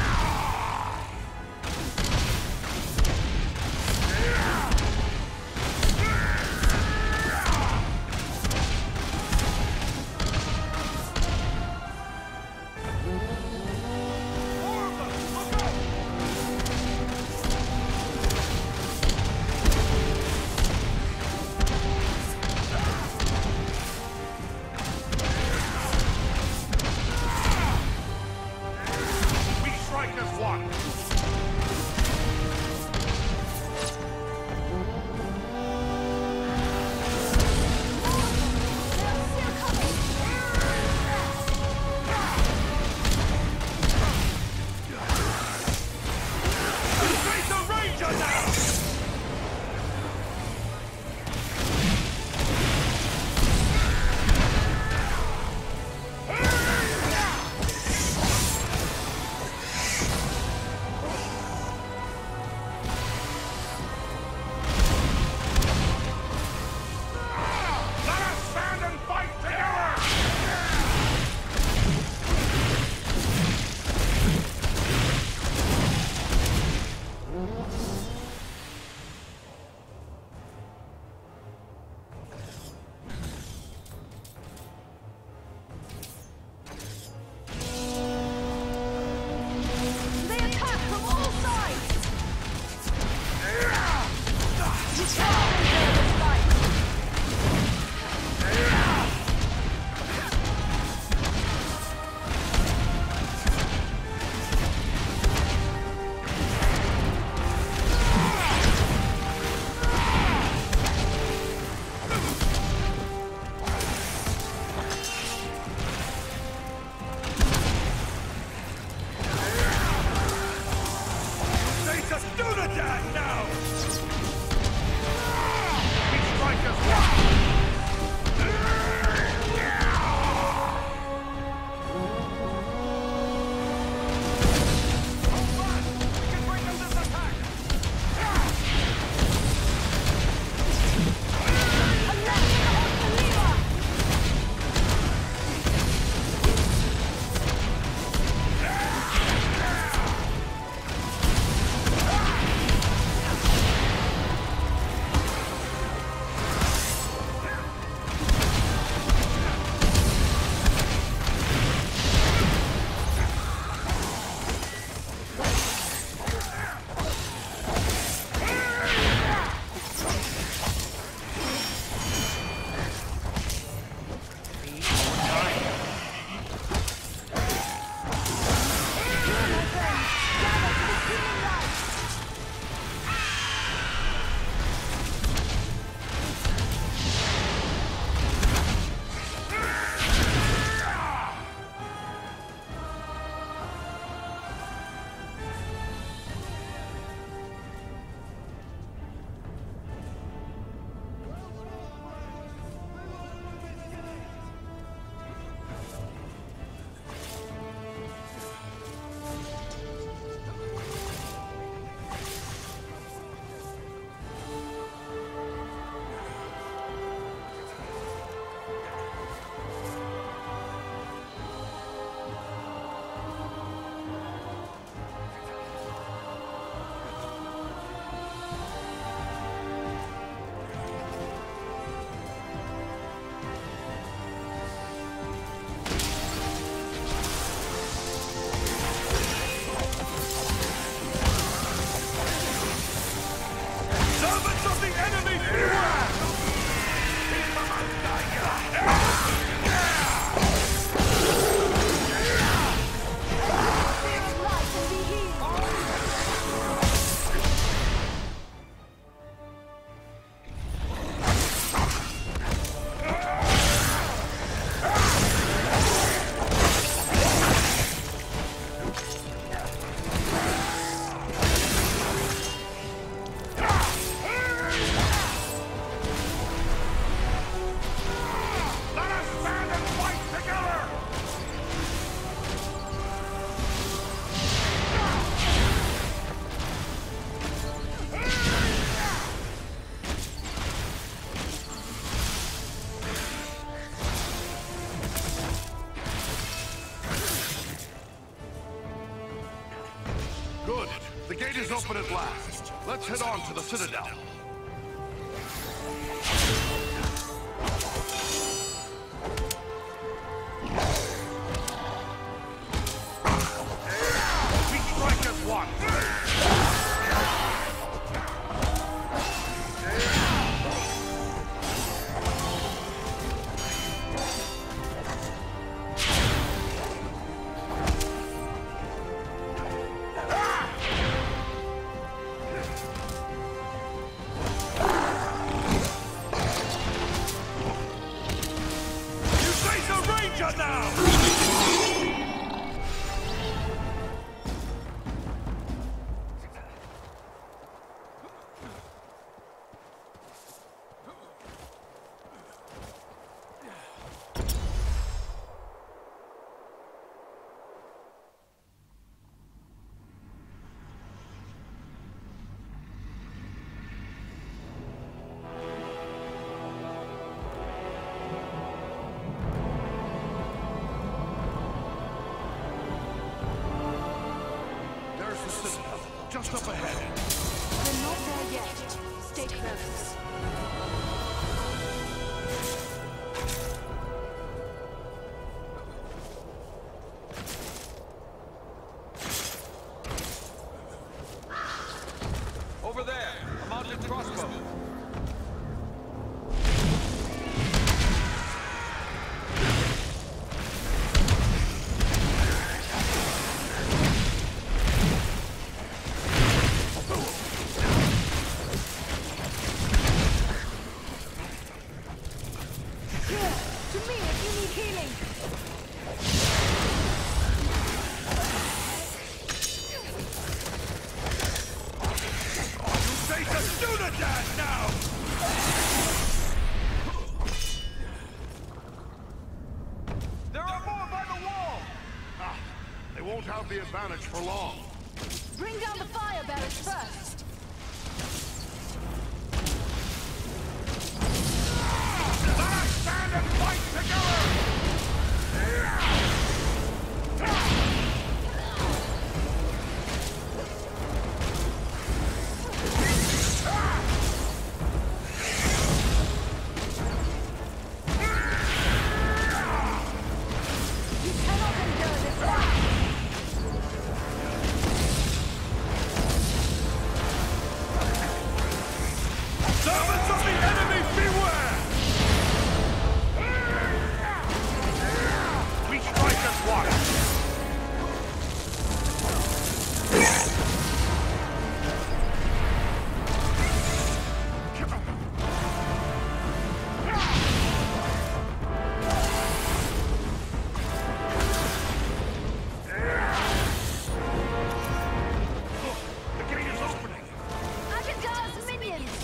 Speaker 15: Servants of the enemy, beware!
Speaker 5: Good. The gate is open at last. Let's head on to the Citadel. We strike as one. Just up ahead.
Speaker 4: We're not there yet. Stay close.
Speaker 14: Over there, a mounted crossbow.
Speaker 5: The advantage for long.
Speaker 4: Bring down the fire barrels first.
Speaker 5: Let us stand and fight together!
Speaker 4: You cannot endure this life.
Speaker 15: Servants of the enemy, beware!
Speaker 5: We strike as one! The gate is opening!
Speaker 4: Agatha's minions!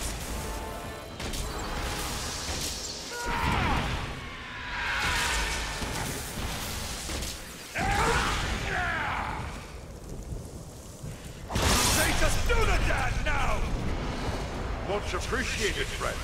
Speaker 15: Just do the dad now!
Speaker 5: Much appreciated, friend.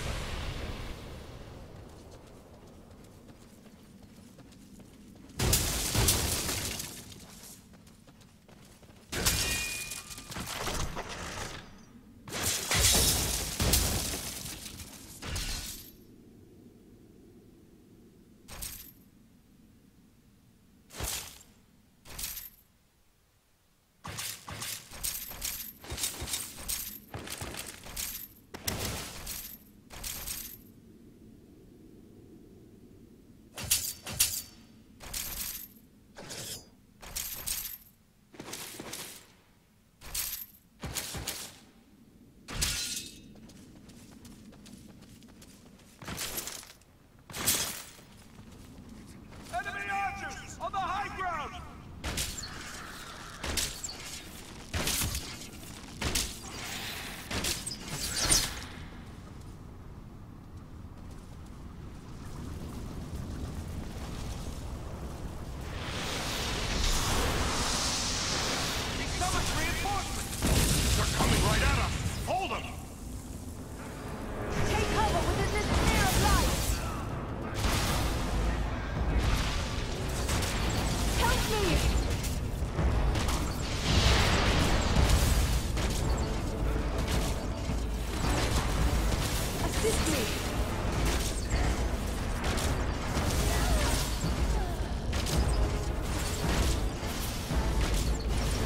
Speaker 11: Assist me!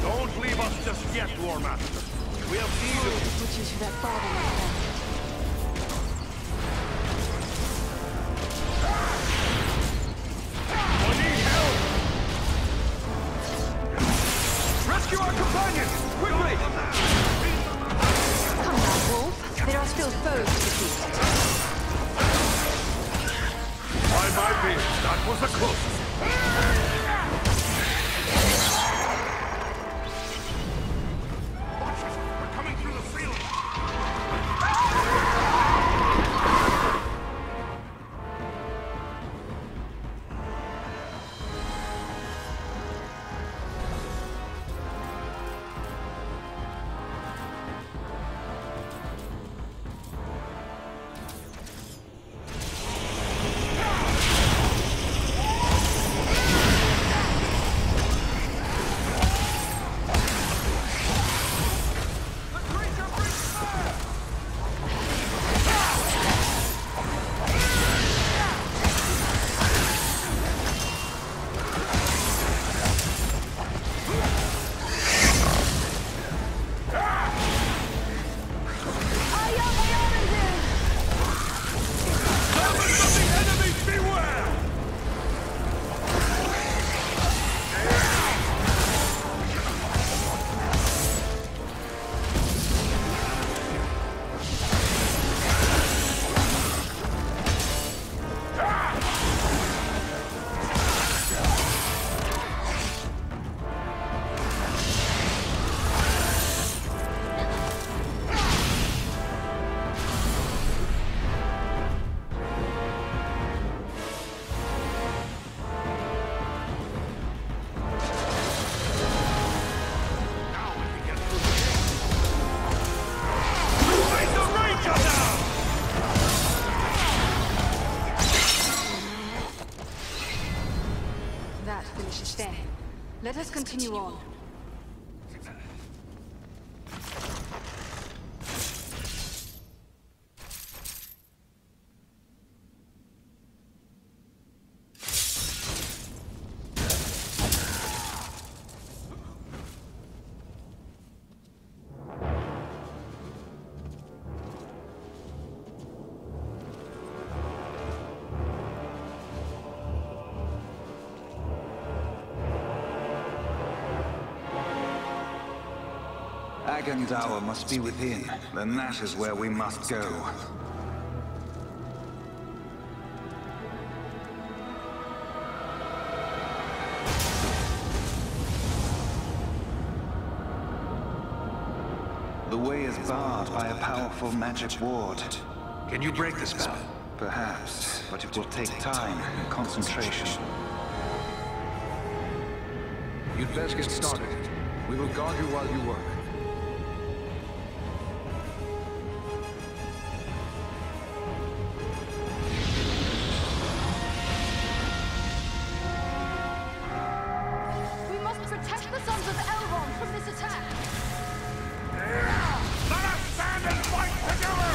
Speaker 5: Don't leave us just yet, War Master. We have need of...
Speaker 4: Which is for that father, my friend.
Speaker 5: I need help! Rescue our companions! Quickly!
Speaker 4: Come now, Wolf. There are still foes to defeat.
Speaker 5: By my beard, that was the closest.
Speaker 4: That finishes there. Let us continue on.
Speaker 13: Agandawa must be within. Then that is where we must go. The way is barred by a powerful magic ward.
Speaker 2: Can you break the spell?
Speaker 13: Perhaps, but it will take time and concentration.
Speaker 2: You'd best get started. We will guard you while you work.
Speaker 11: We must protect the sons of Elrond from this attack!
Speaker 5: Let us stand and fight together!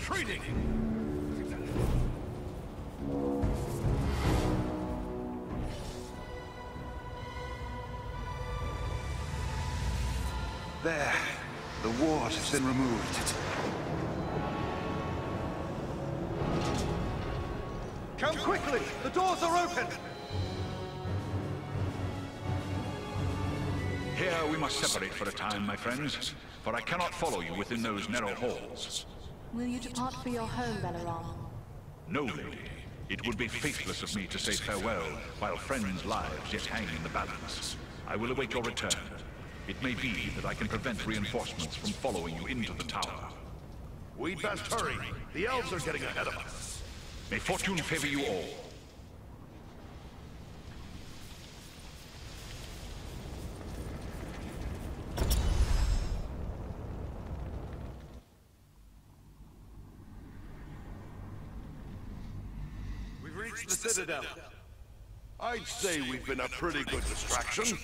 Speaker 14: retreating!
Speaker 13: There. The ward has been removed.
Speaker 14: Come quickly! The doors are open!
Speaker 12: Here we must separate for a time, my friends, for I cannot follow you within those narrow halls.
Speaker 4: Will you depart for your home, Belaram?
Speaker 12: No, lady. It would be faithless of me to say farewell while friends' lives yet hang in the balance. I will await your return. It may be that I can prevent reinforcements from following you into the tower.
Speaker 5: We'd best hurry. The elves are getting ahead of us.
Speaker 12: May fortune favor you all.
Speaker 14: We've reached the Citadel.
Speaker 5: I'd say we've been a pretty good distraction.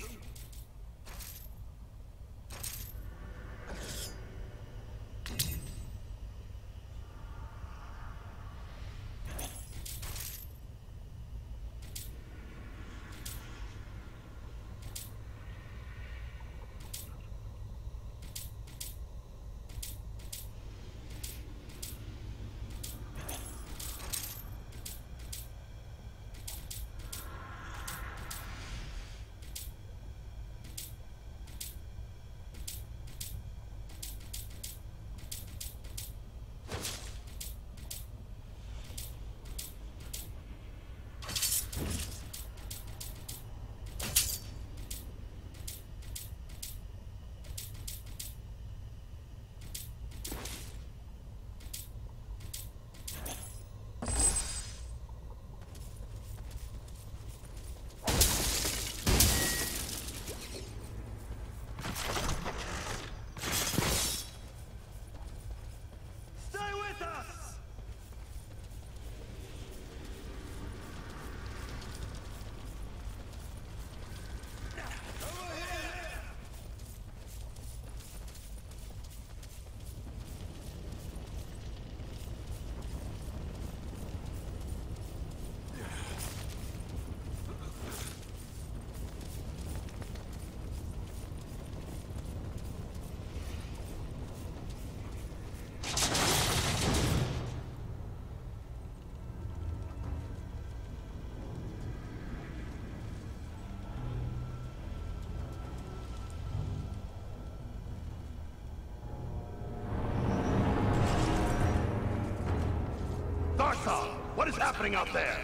Speaker 5: Dartha, what is happening out there?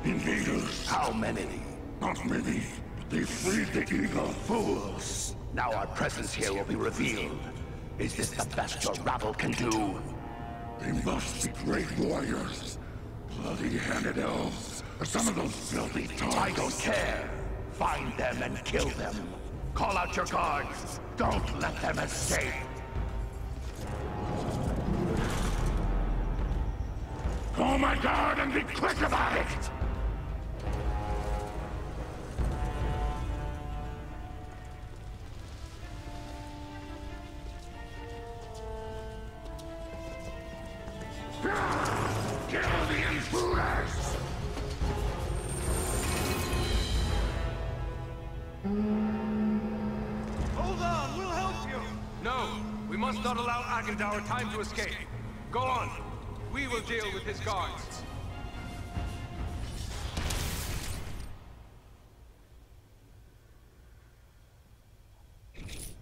Speaker 16: Invaders.
Speaker 5: How many?
Speaker 16: Not many. They freed the eagle.
Speaker 5: Fools. Now our presence here will be revealed. Is this the best your rabble can do?
Speaker 16: They must be great warriors. Bloody-handed elves. Or some of those filthy tongues.
Speaker 5: I don't care. Find them and kill them. Call out your guards. Don't let them escape.
Speaker 16: Call my guard and be quick about it! Kill the intruders!
Speaker 14: Hold on, we'll help you! No, we must not allow Agandaur time to escape. Go on. We will deal with his guards.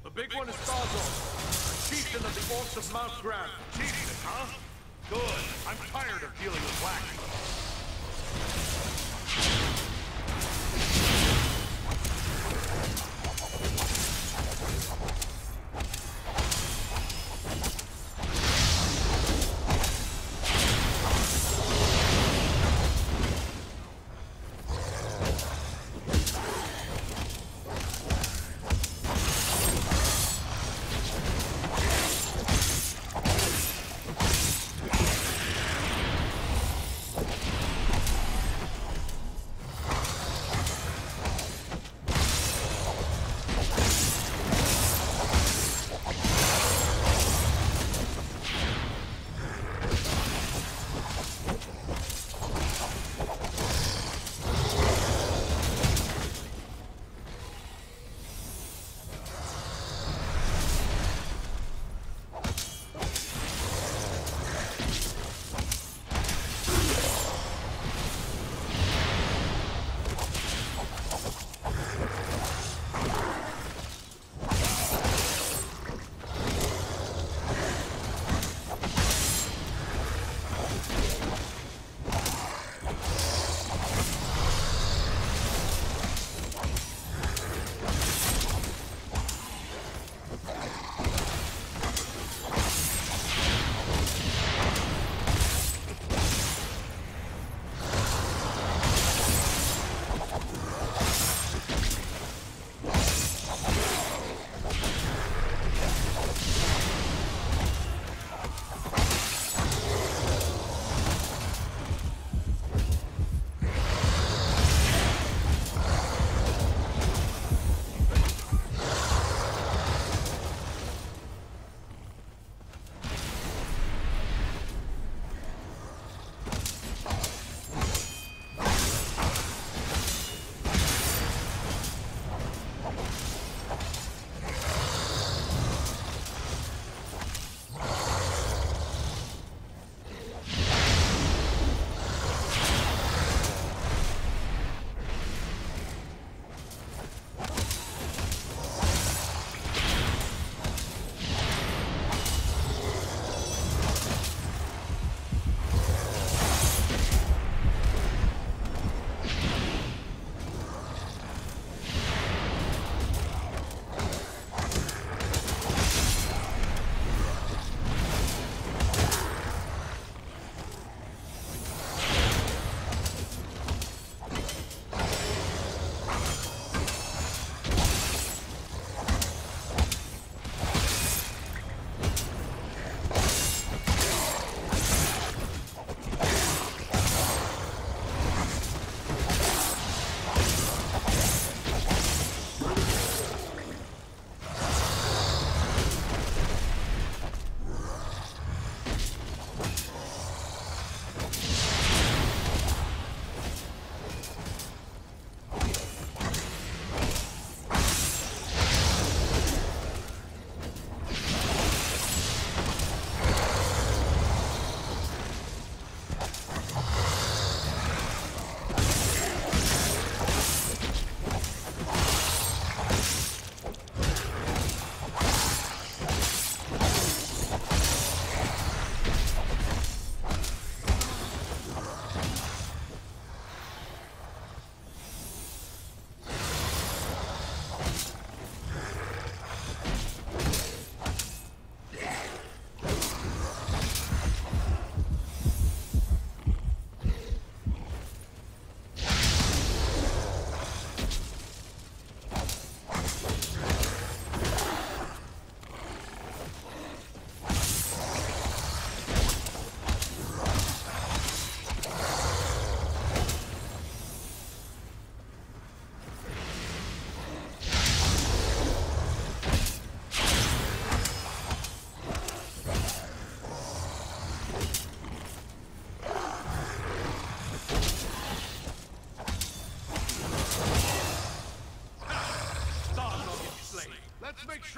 Speaker 14: The big one is Thazor, a chieftain of the Orcs of Mount Grant.
Speaker 5: Chieftain, huh? Good. I'm tired of dealing with black.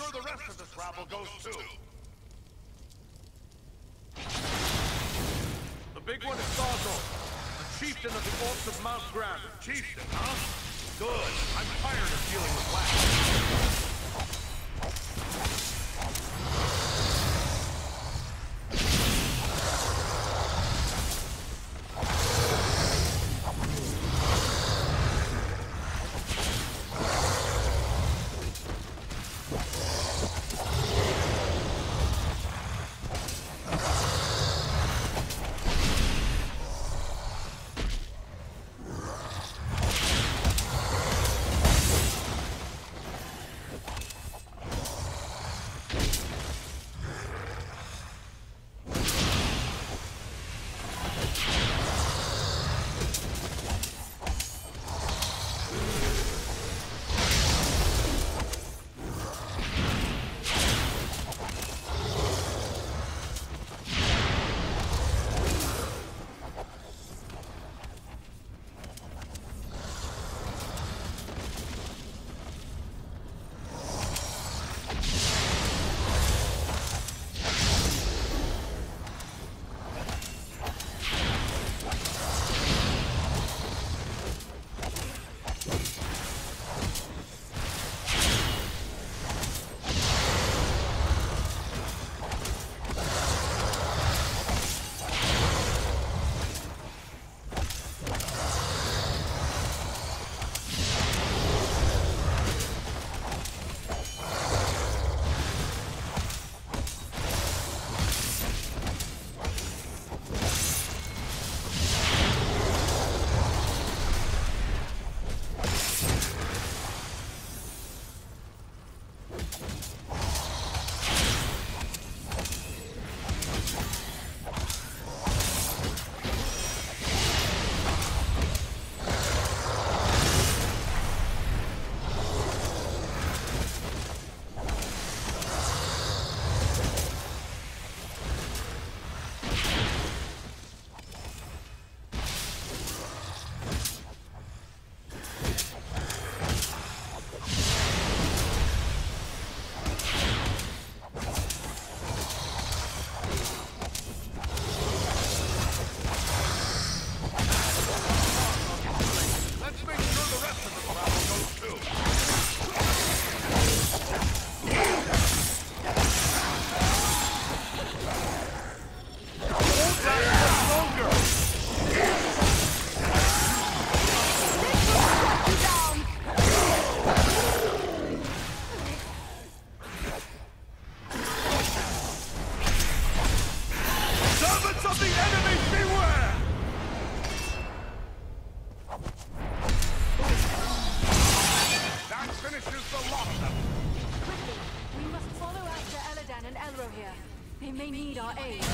Speaker 15: sure the rest of this rabble goes too.
Speaker 14: The big one is Sawzor, the chieftain of the Orcs of Mount Graham.
Speaker 15: Chieftain, huh? Good.
Speaker 14: I'm tired of dealing with wax.
Speaker 4: Quickly, we must follow after Eladan and Elro here. They may need our aid.